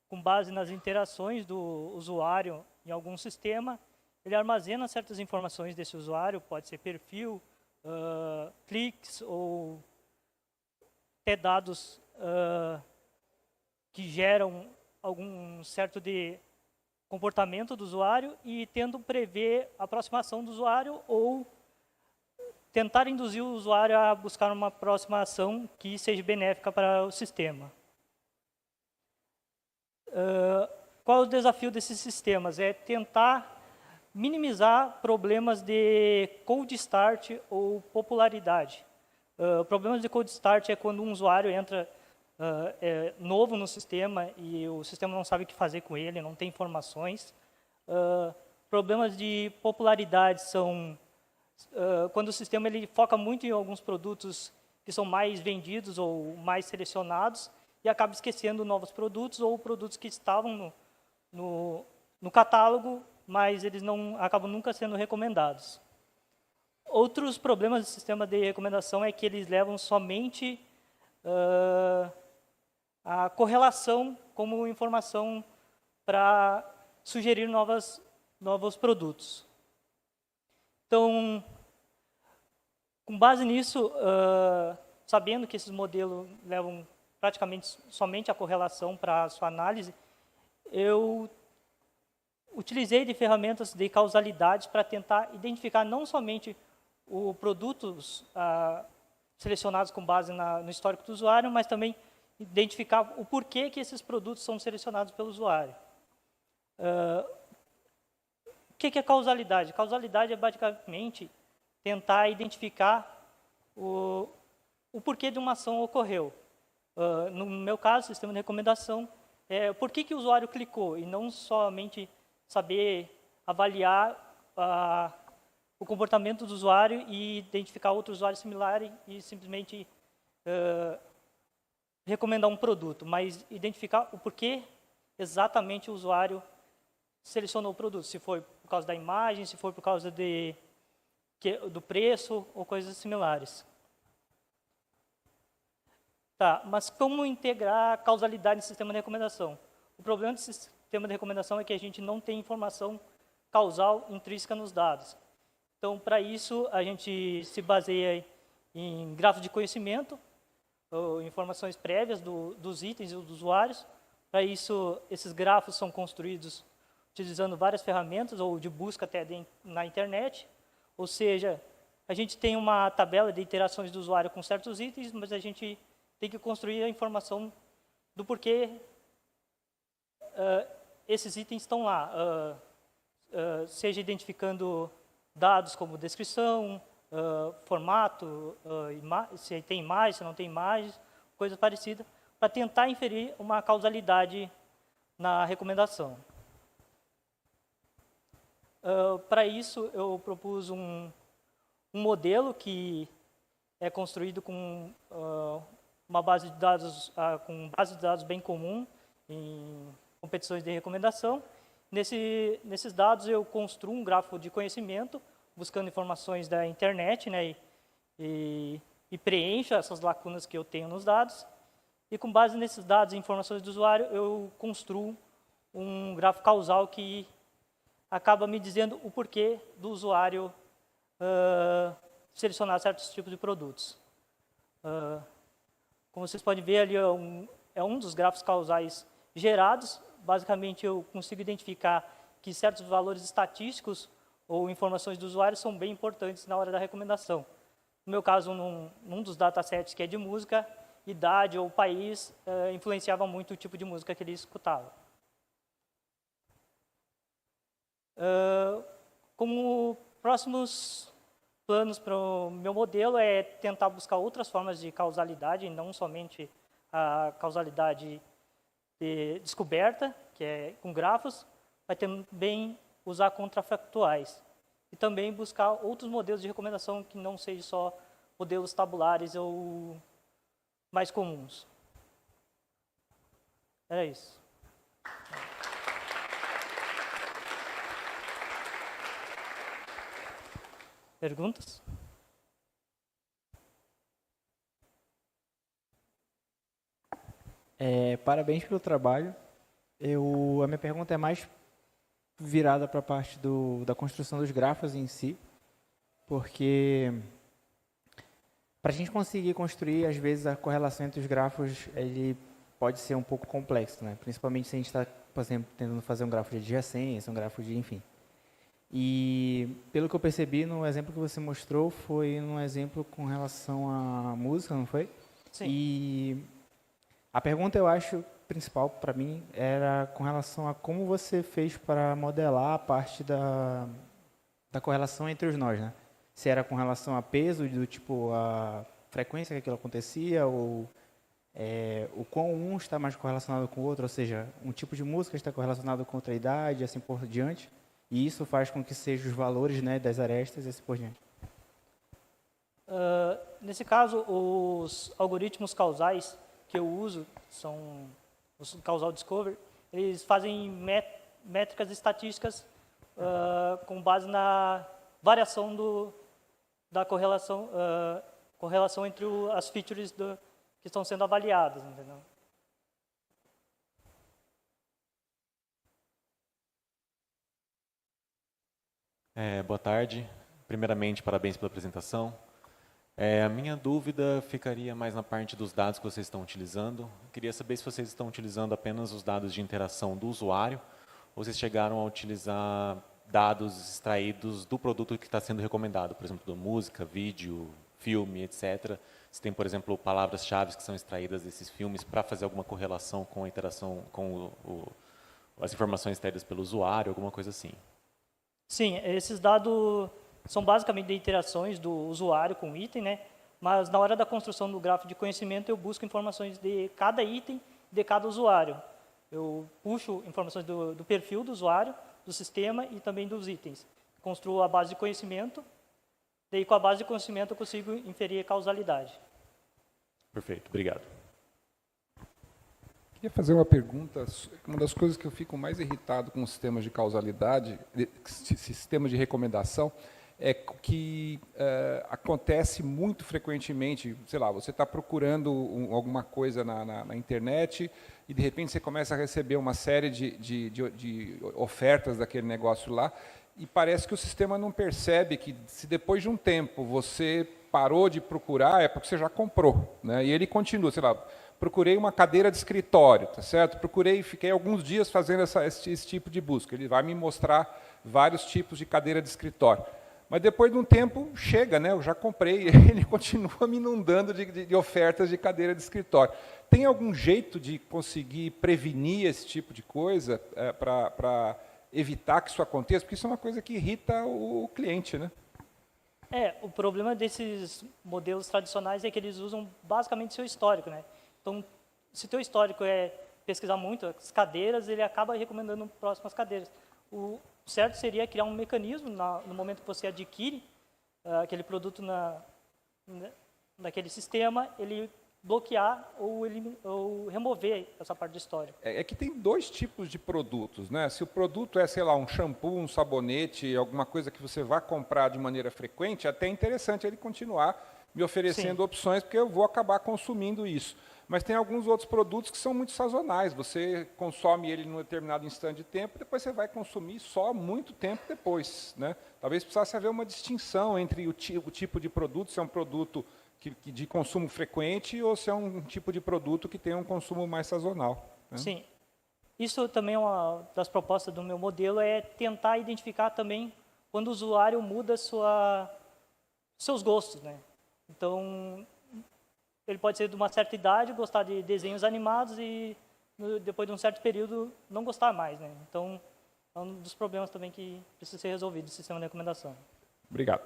S21: com base nas interações do usuário em algum sistema, ele armazena certas informações desse usuário, pode ser perfil, cliques ou até dados que geram algum certo de comportamento do usuário e tendo prever a aproximação do usuário ou tentar induzir o usuário a buscar uma próxima ação que seja benéfica para o sistema. Qual é o desafio desses sistemas? É tentar minimizar problemas de cold start ou popularidade. Problemas de cold start é quando um usuário entra novo no sistema e o sistema não sabe o que fazer com ele, não tem informações. Problemas de popularidade são quando o sistema ele foca muito em alguns produtos que são mais vendidos ou mais selecionados e acaba esquecendo novos produtos ou produtos que estavam no catálogo, mas eles acabam nunca sendo recomendados. Outros problemas do sistema de recomendação é que eles levam somente a correlação como informação para sugerir novos produtos. Então, com base nisso, sabendo que esses modelos levam praticamente somente a correlação para a sua análise, eu utilizei de ferramentas de causalidade para tentar identificar não somente os produtos selecionados com base no histórico do usuário, mas também identificar o porquê que esses produtos são selecionados pelo usuário. O que é causalidade? Causalidade é basicamente tentar identificar o porquê de uma ação ocorreu. No meu caso, sistema de recomendação, por que o usuário clicou, e não somente saber avaliar o comportamento do usuário e identificar outros usuários similares e simplesmente recomendar um produto, mas identificar o porquê exatamente o usuário selecionou o produto, se foi por causa da imagem, se foi por causa do preço ou coisas similares. Tá, mas como integrar a causalidade no sistema de recomendação? O problema do sistema de recomendação é que a gente não tem informação causal intrínseca nos dados. Então, para isso, a gente se baseia em grafos de conhecimento, ou informações prévias dos itens e dos usuários. Para isso, esses grafos são construídos utilizando várias ferramentas, ou de busca até na internet. Ou seja, a gente tem uma tabela de interações do usuário com certos itens, mas a gente tem que construir a informação do porquê esses itens estão lá, seja identificando dados como descrição, formato, se tem imagem, se não tem imagem, coisa parecida, para tentar inferir uma causalidade na recomendação. Para isso, eu propus um modelo que é construído com uma base de dados, bem comum em competições de recomendação. Nesses dados, eu construo um grafo de conhecimento, buscando informações da internet, né, e preencho essas lacunas que eu tenho nos dados. E com base nesses dados e informações do usuário, eu construo um grafo causal que acaba me dizendo o porquê do usuário selecionar certos tipos de produtos. Como vocês podem ver ali, é um dos grafos causais gerados. Basicamente, eu consigo identificar que certos valores estatísticos ou informações do usuário são bem importantes na hora da recomendação. No meu caso, num dos datasets que é de música, idade ou país influenciava muito o tipo de música que ele escutava. Como próximos planos para o meu modelo é tentar buscar outras formas de causalidade, não somente a causalidade de descoberta, que é com grafos, mas também usar contrafactuais. E também buscar outros modelos de recomendação que não sejam só modelos tabulares ou mais comuns. Era isso. Perguntas?
S3: Parabéns pelo trabalho. A minha pergunta é mais virada para a parte da construção dos grafos em si, porque para a gente conseguir construir, às vezes, a correlação entre os grafos ele pode ser um pouco complexo, né? Principalmente se a gente está, por exemplo, tentando fazer um grafo de adjacência, um grafo de, enfim. E, pelo que eu percebi, no exemplo que você mostrou, foi um exemplo com relação à música, não foi?
S21: Sim.
S3: E a pergunta, eu acho, principal para mim, era com relação a como você fez para modelar a parte da correlação entre os nós, né? Se era com relação a peso, do tipo, a frequência que aquilo acontecia, ou o quão um está mais correlacionado com o outro, ou seja, um tipo de música está correlacionado com outra idade, assim por diante. E isso faz com que sejam os valores, né, das arestas e assim por diante.
S21: Nesse caso, os algoritmos causais que eu uso, são os causal discovery, eles fazem métricas estatísticas com base na variação da correlação entre as features que estão sendo avaliadas, entendeu?
S4: Boa tarde. Primeiramente, parabéns pela apresentação. A minha dúvida ficaria mais na parte dos dados que vocês estão utilizando. Eu queria saber se vocês estão utilizando apenas os dados de interação do usuário ou vocês chegaram a utilizar dados extraídos do produto que está sendo recomendado, por exemplo, da música, vídeo, filme, etc. Se tem, por exemplo, palavras-chave que são extraídas desses filmes para fazer alguma correlação com a interação com as informações extraídas pelo usuário, alguma coisa assim.
S21: Sim, esses dados são basicamente de interações do usuário com o item, né? Mas na hora da construção do grafo de conhecimento eu busco informações de cada item, de cada usuário. Eu puxo informações do perfil do usuário, do sistema e também dos itens. Construo a base de conhecimento, daí com a base de conhecimento eu consigo inferir a causalidade.
S4: Perfeito, obrigado.
S14: Queria fazer uma pergunta. Uma das coisas que eu fico mais irritado com os sistemas de causalidade, sistemas de recomendação, é que acontece muito frequentemente, sei lá, você está procurando alguma coisa na internet e, de repente, você começa a receber uma série de ofertas daquele negócio lá e parece que o sistema não percebe que, se depois de um tempo você parou de procurar, é porque você já comprou, né? E ele continua, sei lá, procurei uma cadeira de escritório, tá certo? Fiquei alguns dias fazendo esse tipo de busca. Ele vai me mostrar vários tipos de cadeira de escritório. Mas depois de um tempo, chega, né? Eu já comprei, ele continua me inundando de ofertas de cadeira de escritório. Tem algum jeito de conseguir prevenir esse tipo de coisa para evitar que isso aconteça? Porque isso é uma coisa que irrita o cliente, né?
S21: O problema desses modelos tradicionais é que eles usam basicamente seu histórico, né? Então, se teu histórico é pesquisar muito as cadeiras, ele acaba recomendando próximas cadeiras. O certo seria criar um mecanismo no momento que você adquire aquele produto naquele sistema, ele bloquear ou remover essa parte do histórico.
S14: É que tem dois tipos de produtos, né? Se o produto é, sei lá, um shampoo, um sabonete, alguma coisa que você vai comprar de maneira frequente, é até interessante ele continuar me oferecendo opções, porque eu vou acabar consumindo isso. Mas tem alguns outros produtos que são muito sazonais. Você consome ele num determinado instante de tempo, depois você vai consumir só muito tempo depois, né? Talvez precisasse haver uma distinção entre o tipo de produto, se é um produto de consumo frequente ou se é um tipo de produto que tem um consumo mais sazonal, né?
S21: Sim. Isso também é uma das propostas do meu modelo, é tentar identificar também quando o usuário muda seus gostos, né? Então, ele pode ser de uma certa idade, gostar de desenhos animados e, depois de um certo período, não gostar mais, né? Então, é um dos problemas também que precisa ser resolvido no sistema de recomendação.
S14: Obrigado.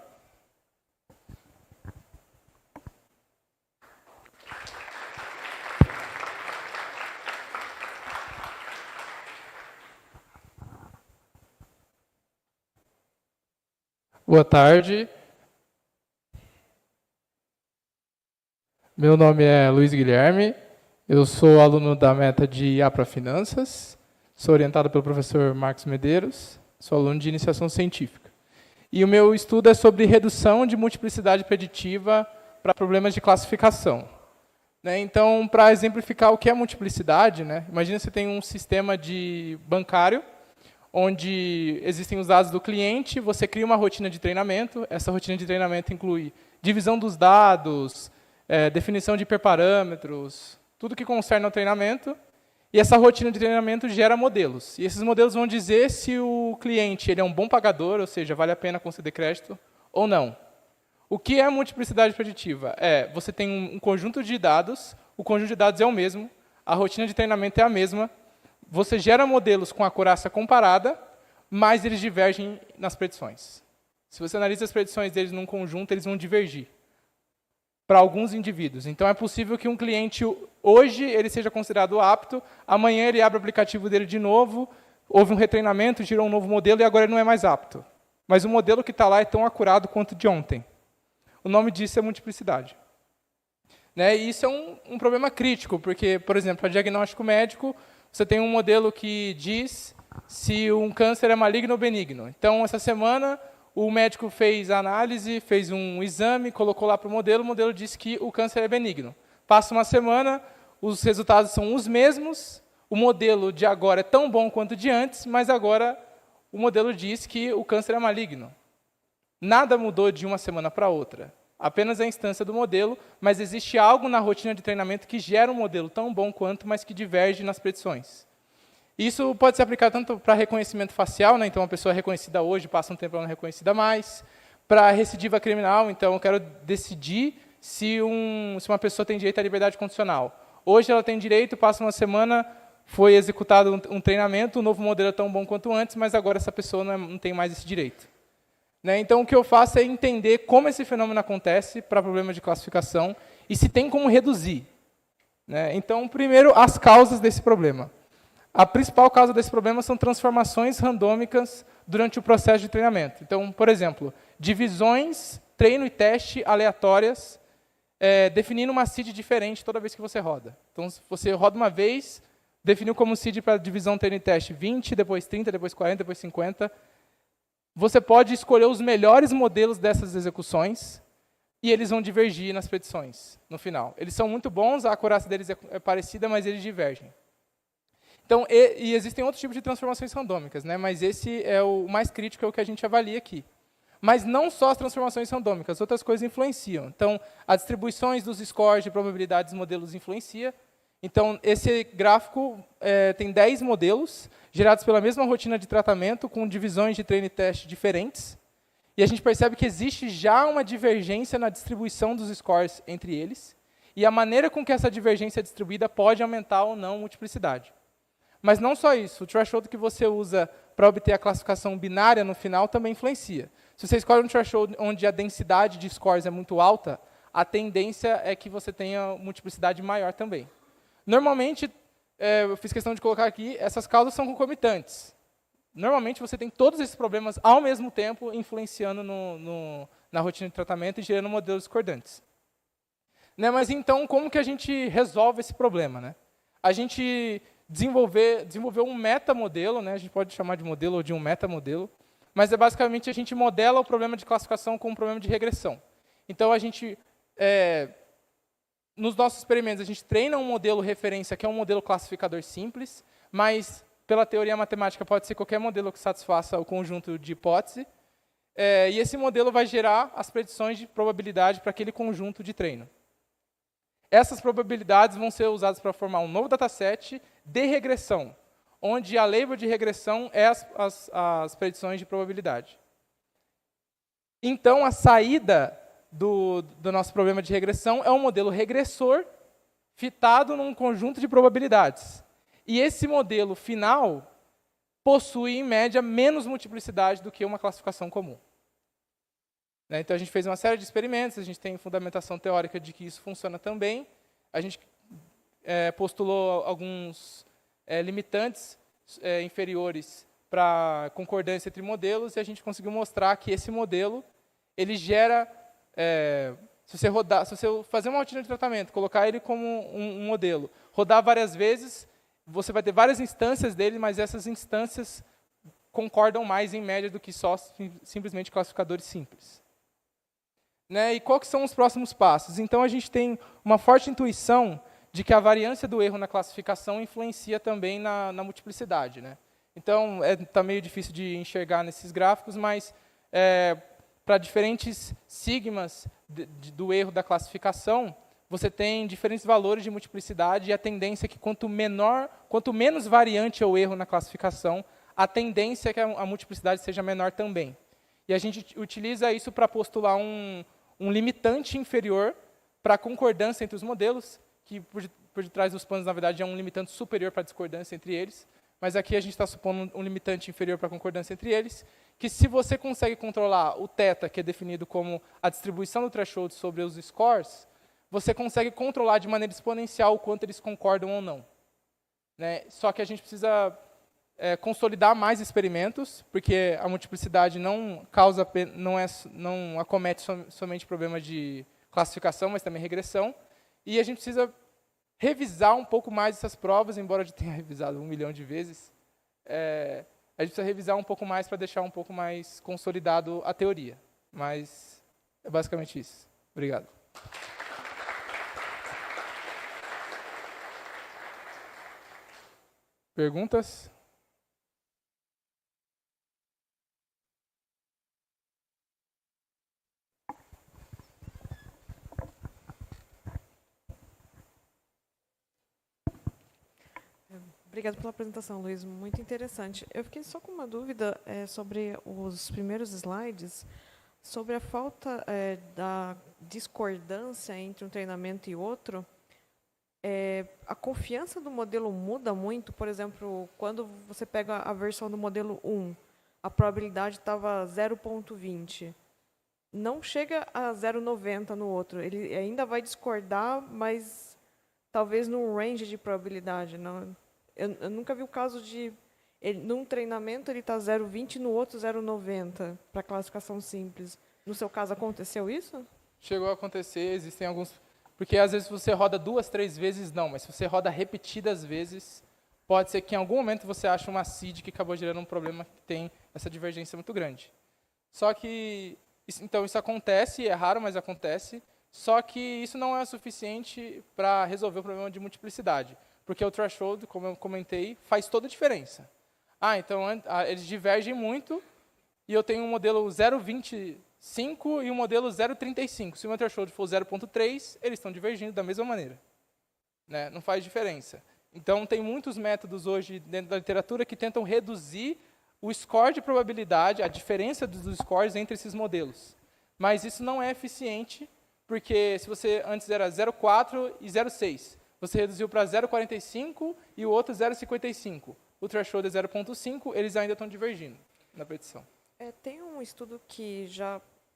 S2: Boa tarde. Meu nome é Luiz Guilherme, eu sou aluno da meta de IA para Finanças, sou orientado pelo professor Marcos Medeiros, sou aluno de iniciação científica. E o meu estudo é sobre redução de multiplicidade preditiva para problemas de classificação. Então, para exemplificar o que é multiplicidade, imagina que você tem um sistema bancário, onde existem os dados do cliente, você cria uma rotina de treinamento, essa rotina de treinamento inclui divisão dos dados, definição de hiperparâmetros, tudo que concerne ao treinamento, e essa rotina de treinamento gera modelos. E esses modelos vão dizer se o cliente ele é um bom pagador, ou seja, vale a pena conceder crédito, ou não. O que é multiplicidade preditiva? Você tem um conjunto de dados, o conjunto de dados é o mesmo, a rotina de treinamento é a mesma, você gera modelos com acurácia comparada, mas eles divergem nas predições. Se você analisa as predições deles num conjunto, eles vão divergir para alguns indivíduos. Então, é possível que um cliente, hoje, ele seja considerado apto, amanhã ele abre o aplicativo dele de novo, houve um retreinamento, girou um novo modelo e agora ele não é mais apto. Mas o modelo que está lá é tão acurado quanto de ontem. O nome disso é multiplicidade. E isso é um problema crítico, porque, por exemplo, para diagnóstico médico, você tem um modelo que diz se um câncer é maligno ou benigno. Então, essa semana, o médico fez a análise, fez um exame, colocou lá para o modelo disse que o câncer é benigno. Passa uma semana, os resultados são os mesmos, o modelo de agora é tão bom quanto o de antes, mas agora o modelo diz que o câncer é maligno. Nada mudou de uma semana para outra, apenas a instância do modelo, mas existe algo na rotina de treinamento que gera um modelo tão bom quanto, mas que diverge nas predições. Isso pode ser aplicado tanto para reconhecimento facial, então uma pessoa é reconhecida hoje, passa um tempo ela não é reconhecida mais, para recidiva criminal, então eu quero decidir se uma pessoa tem direito à liberdade condicional. Hoje ela tem direito, passa uma semana, foi executado um treinamento, o novo modelo é tão bom quanto antes, mas agora essa pessoa não tem mais esse direito. Então o que eu faço é entender como esse fenômeno acontece para problemas de classificação e se tem como reduzir. Então, primeiro, as causas desse problema. A principal causa desse problema são transformações randômicas durante o processo de treinamento. Então, por exemplo, divisões, treino e teste aleatórias, definindo uma seed diferente toda vez que você roda. Então, se você roda uma vez, definiu como seed para divisão, treino e teste 20, depois 30, depois 40, depois 50. Você pode escolher os melhores modelos dessas execuções e eles vão divergir nas predições, no final. Eles são muito bons, a acurácia deles é parecida, mas eles divergem. Então, e existem outros tipos de transformações randômicas, mas esse é o mais crítico, é o que a gente avalia aqui. Mas não só as transformações randômicas, outras coisas influenciam. Então, as distribuições dos scores de probabilidade dos modelos influencia. Então, esse gráfico tem 10 modelos, gerados pela mesma rotina de tratamento, com divisões de treino e teste diferentes. e a gente percebe que existe já uma divergência na distribuição dos scores entre eles, e a maneira com que essa divergência é distribuída pode aumentar ou não a multiplicidade. Mas não só isso, o threshold que você usa para obter a classificação binária no final também influencia. Se você escolhe um threshold onde a densidade de scores é muito alta, a tendência é que você tenha multiplicidade maior também. Normalmente, eu fiz questão de colocar aqui, essas causas são concomitantes. Normalmente, você tem todos esses problemas ao mesmo tempo influenciando na rotina de tratamento e gerando modelos discordantes. Né, mas então, como que a gente resolve esse problema? Né? A gente desenvolveu um metamodelo, né? A gente pode chamar de modelo ou de um metamodelo, mas é basicamente a gente modela o problema de classificação com um problema de regressão. Então, a gente, nos nossos experimentos, a gente treina um modelo referência, que é um modelo classificador simples, mas, pela teoria matemática, pode ser qualquer modelo que satisfaça o conjunto de hipótese, e esse modelo vai gerar as predições de probabilidade para aquele conjunto de treino. Essas probabilidades vão ser usadas para formar um novo dataset de regressão, onde a label de regressão é as predições de probabilidade. Então, a saída do nosso problema de regressão é um modelo regressor fitado num conjunto de probabilidades. E esse modelo final possui, em média, menos multiplicidade do que uma classificação comum. Então, a gente fez uma série de experimentos, a gente tem fundamentação teórica de que isso funciona também. A gente postulou alguns limitantes inferiores para concordância entre modelos, e a gente conseguiu mostrar que esse modelo ele gera, se você fazer uma rotina de tratamento, colocar ele como um modelo, rodar várias vezes, você vai ter várias instâncias dele, mas essas instâncias concordam mais em média do que só simplesmente classificadores simples. Né? E quais são os próximos passos? Então, a gente tem uma forte intuição de que a variância do erro na classificação influencia também na multiplicidade. Né? Então, está meio difícil de enxergar nesses gráficos, mas para diferentes sigmas do erro da classificação, você tem diferentes valores de multiplicidade, e a tendência é que quanto menos variante é o erro na classificação, a tendência é que a multiplicidade seja menor também. E a gente utiliza isso para postular um limitante inferior para a concordância entre os modelos, que por detrás dos panos, na verdade, é um limitante superior para a discordância entre eles, mas aqui a gente está supondo um limitante inferior para a concordância entre eles, que se você consegue controlar o θ, que é definido como a distribuição do threshold sobre os scores, você consegue controlar de maneira exponencial o quanto eles concordam ou não. Né? Só que a gente precisa consolidar mais experimentos, porque a multiplicidade não acomete somente problemas de classificação, mas também regressão. E a gente precisa revisar um pouco mais essas provas, embora eu já tenha revisado 1 milhão de vezes. A gente precisa revisar um pouco mais para deixar um pouco mais consolidado a teoria. Mas é basicamente isso. Obrigado. Perguntas?
S18: Obrigada pela apresentação, Luiz. Muito interessante. Eu fiquei só com uma dúvida sobre os primeiros slides, sobre a falta da discordância entre um treinamento e outro. A confiança do modelo muda muito? Por exemplo, quando você pega a versão do modelo 1, a probabilidade estava 0,20. Não chega a 0,90 no outro. Ele ainda vai discordar, mas talvez num range de probabilidade. Não. Eu nunca vi o caso de, num treinamento ele está 0,20, no outro 0,90, para classificação simples. No seu caso, aconteceu isso?
S2: Chegou a acontecer, existem alguns... Porque às vezes você roda 2, 3 vezes, não, mas se você roda repetidas vezes, pode ser que em algum momento você ache uma seed que acabou gerando um problema que tem essa divergência muito grande. Só que, então isso acontece, é raro, mas acontece, só que isso não é suficiente para resolver o problema de multiplicidade. Porque o threshold, como eu comentei, faz toda a diferença. Então eles divergem muito, e eu tenho um modelo 0,25 e um modelo 0,35. Se o meu threshold for 0,3, eles estão divergindo da mesma maneira. Né? Não faz diferença. Então, tem muitos métodos hoje dentro da literatura que tentam reduzir o score de probabilidade, a diferença dos scores entre esses modelos. Mas isso não é eficiente, porque se você antes era 0,4 e 0,6, você reduziu para 0,45 e o outro 0,55. O threshold é 0,5, eles ainda estão divergindo na predição.
S18: Tem um estudo que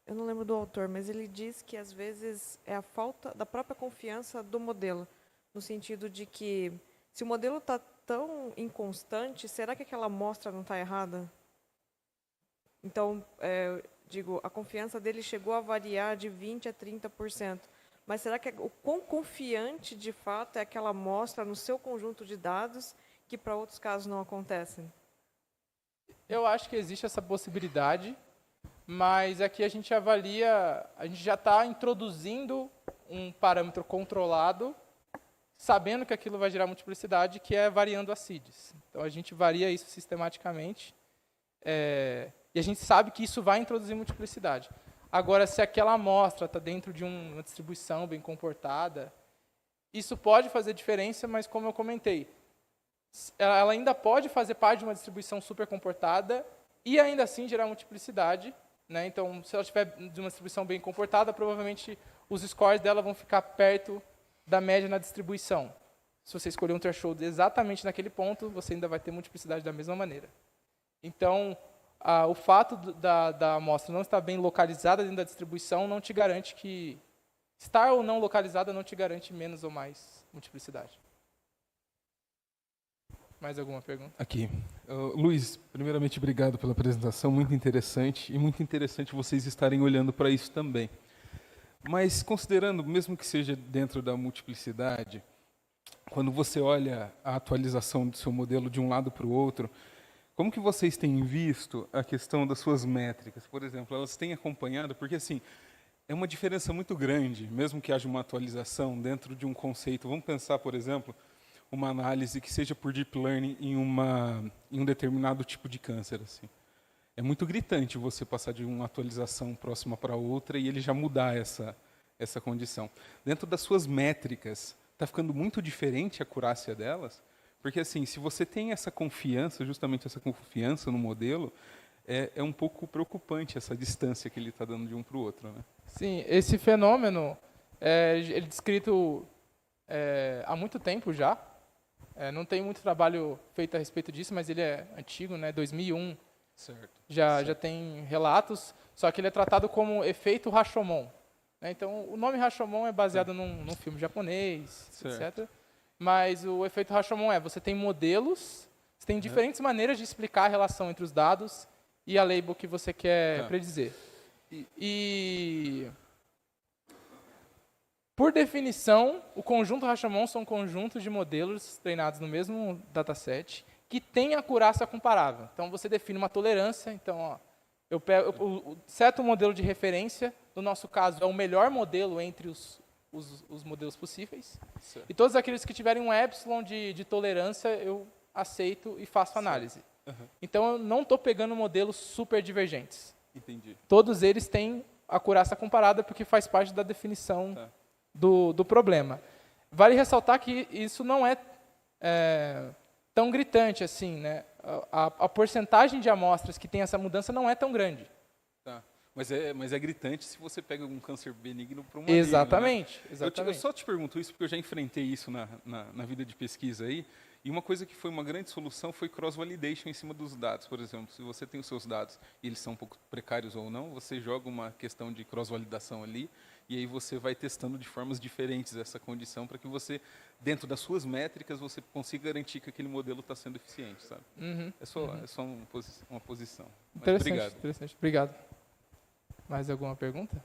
S18: eu não lembro do autor, mas ele diz que às vezes é a falta da própria confiança do modelo, no sentido de que se o modelo está tão inconstante, será que aquela amostra não está errada? Então, a confiança dele chegou a variar de 20% a 30%. Mas será que o quão confiante, de fato, é aquela amostra no seu conjunto de dados que para outros casos não acontecem?
S2: Eu acho que existe essa possibilidade, mas aqui a gente avalia, a gente já está introduzindo um parâmetro controlado, sabendo que aquilo vai gerar multiplicidade, que é variando as seeds. Então, a gente varia isso sistematicamente, e a gente sabe que isso vai introduzir multiplicidade. Agora, se aquela amostra está dentro de uma distribuição bem comportada, isso pode fazer diferença, mas como eu comentei, ela ainda pode fazer parte de uma distribuição super comportada e ainda assim gerar multiplicidade, né? Então, se ela estiver de uma distribuição bem comportada, provavelmente os scores dela vão ficar perto da média na distribuição. Se você escolher um threshold exatamente naquele ponto, você ainda vai ter multiplicidade da mesma maneira. Então, o fato da amostra não estar bem localizada dentro da distribuição não te garante que... Estar ou não localizada não te garante menos ou mais multiplicidade. Mais alguma pergunta?
S11: Aqui. Luiz, primeiramente, obrigado pela apresentação, muito interessante, e muito interessante vocês estarem olhando para isso também. Mas, considerando, mesmo que seja dentro da multiplicidade, quando você olha a atualização do seu modelo de um lado para o outro, como que vocês têm visto a questão das suas métricas? Por exemplo, elas têm acompanhado, porque assim, é uma diferença muito grande, mesmo que haja uma atualização dentro de um conceito. Vamos pensar, por exemplo, uma análise que seja por deep learning em um determinado tipo de câncer. Assim. É muito gritante você passar de uma atualização próxima para outra e ele já mudar essa condição. Dentro das suas métricas, está ficando muito diferente a acurácia delas? Porque, assim, se você tem essa confiança, justamente essa confiança no modelo, é um pouco preocupante essa distância que ele está dando de um para o outro, né?
S2: Sim, esse fenômeno ele é descrito há muito tempo já. Não tem muito trabalho feito a respeito disso, mas ele é antigo, né? 2001.
S11: Certo.
S2: Já tem relatos, só que ele é tratado como efeito Rashomon. Né? Então, o nome Rashomon é baseado num filme japonês,
S11: certo.
S2: etc. Mas o efeito Rashomon você tem modelos, você tem diferentes maneiras de explicar a relação entre os dados e a label que você quer predizer. E, por definição, o conjunto Rashomon são conjuntos de modelos treinados no mesmo dataset que têm acurácia comparável. Então, você define uma tolerância. Então, eu seto um modelo de referência, no nosso caso, é o melhor modelo entre os modelos possíveis. Certo. E todos aqueles que tiverem um epsilon de tolerância, eu aceito e faço análise. Uhum. Então, eu não estou pegando modelos super divergentes.
S11: Entendi.
S2: Todos eles têm acurácia comparada, porque faz parte da definição do problema. Vale ressaltar que isso não é tão gritante assim, né? A porcentagem de amostras que tem essa mudança não é tão grande.
S11: Tá. Mas é gritante se você pega um câncer benigno para uma
S2: Exatamente.
S11: Né?
S2: Exatamente.
S11: Eu só te pergunto isso porque eu já enfrentei isso na vida de pesquisa aí. E uma coisa que foi uma grande solução foi cross-validation em cima dos dados. Por exemplo, se você tem os seus dados e eles são um pouco precários ou não, você joga uma questão de cross-validação ali e aí você vai testando de formas diferentes essa condição para que você, dentro das suas métricas, você consiga garantir que aquele modelo está sendo eficiente, sabe?
S2: Uhum.
S11: É só uma posição. Mas
S2: interessante,
S11: obrigado.
S2: Interessante. Obrigado. Mais alguma pergunta?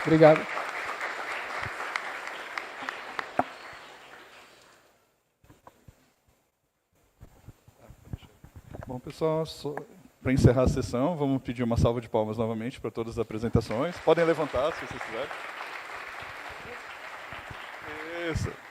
S2: Obrigado.
S1: Bom, pessoal, para encerrar a sessão, vamos pedir uma salva de palmas novamente para todas as apresentações. Podem levantar, se vocês quiserem. Isso.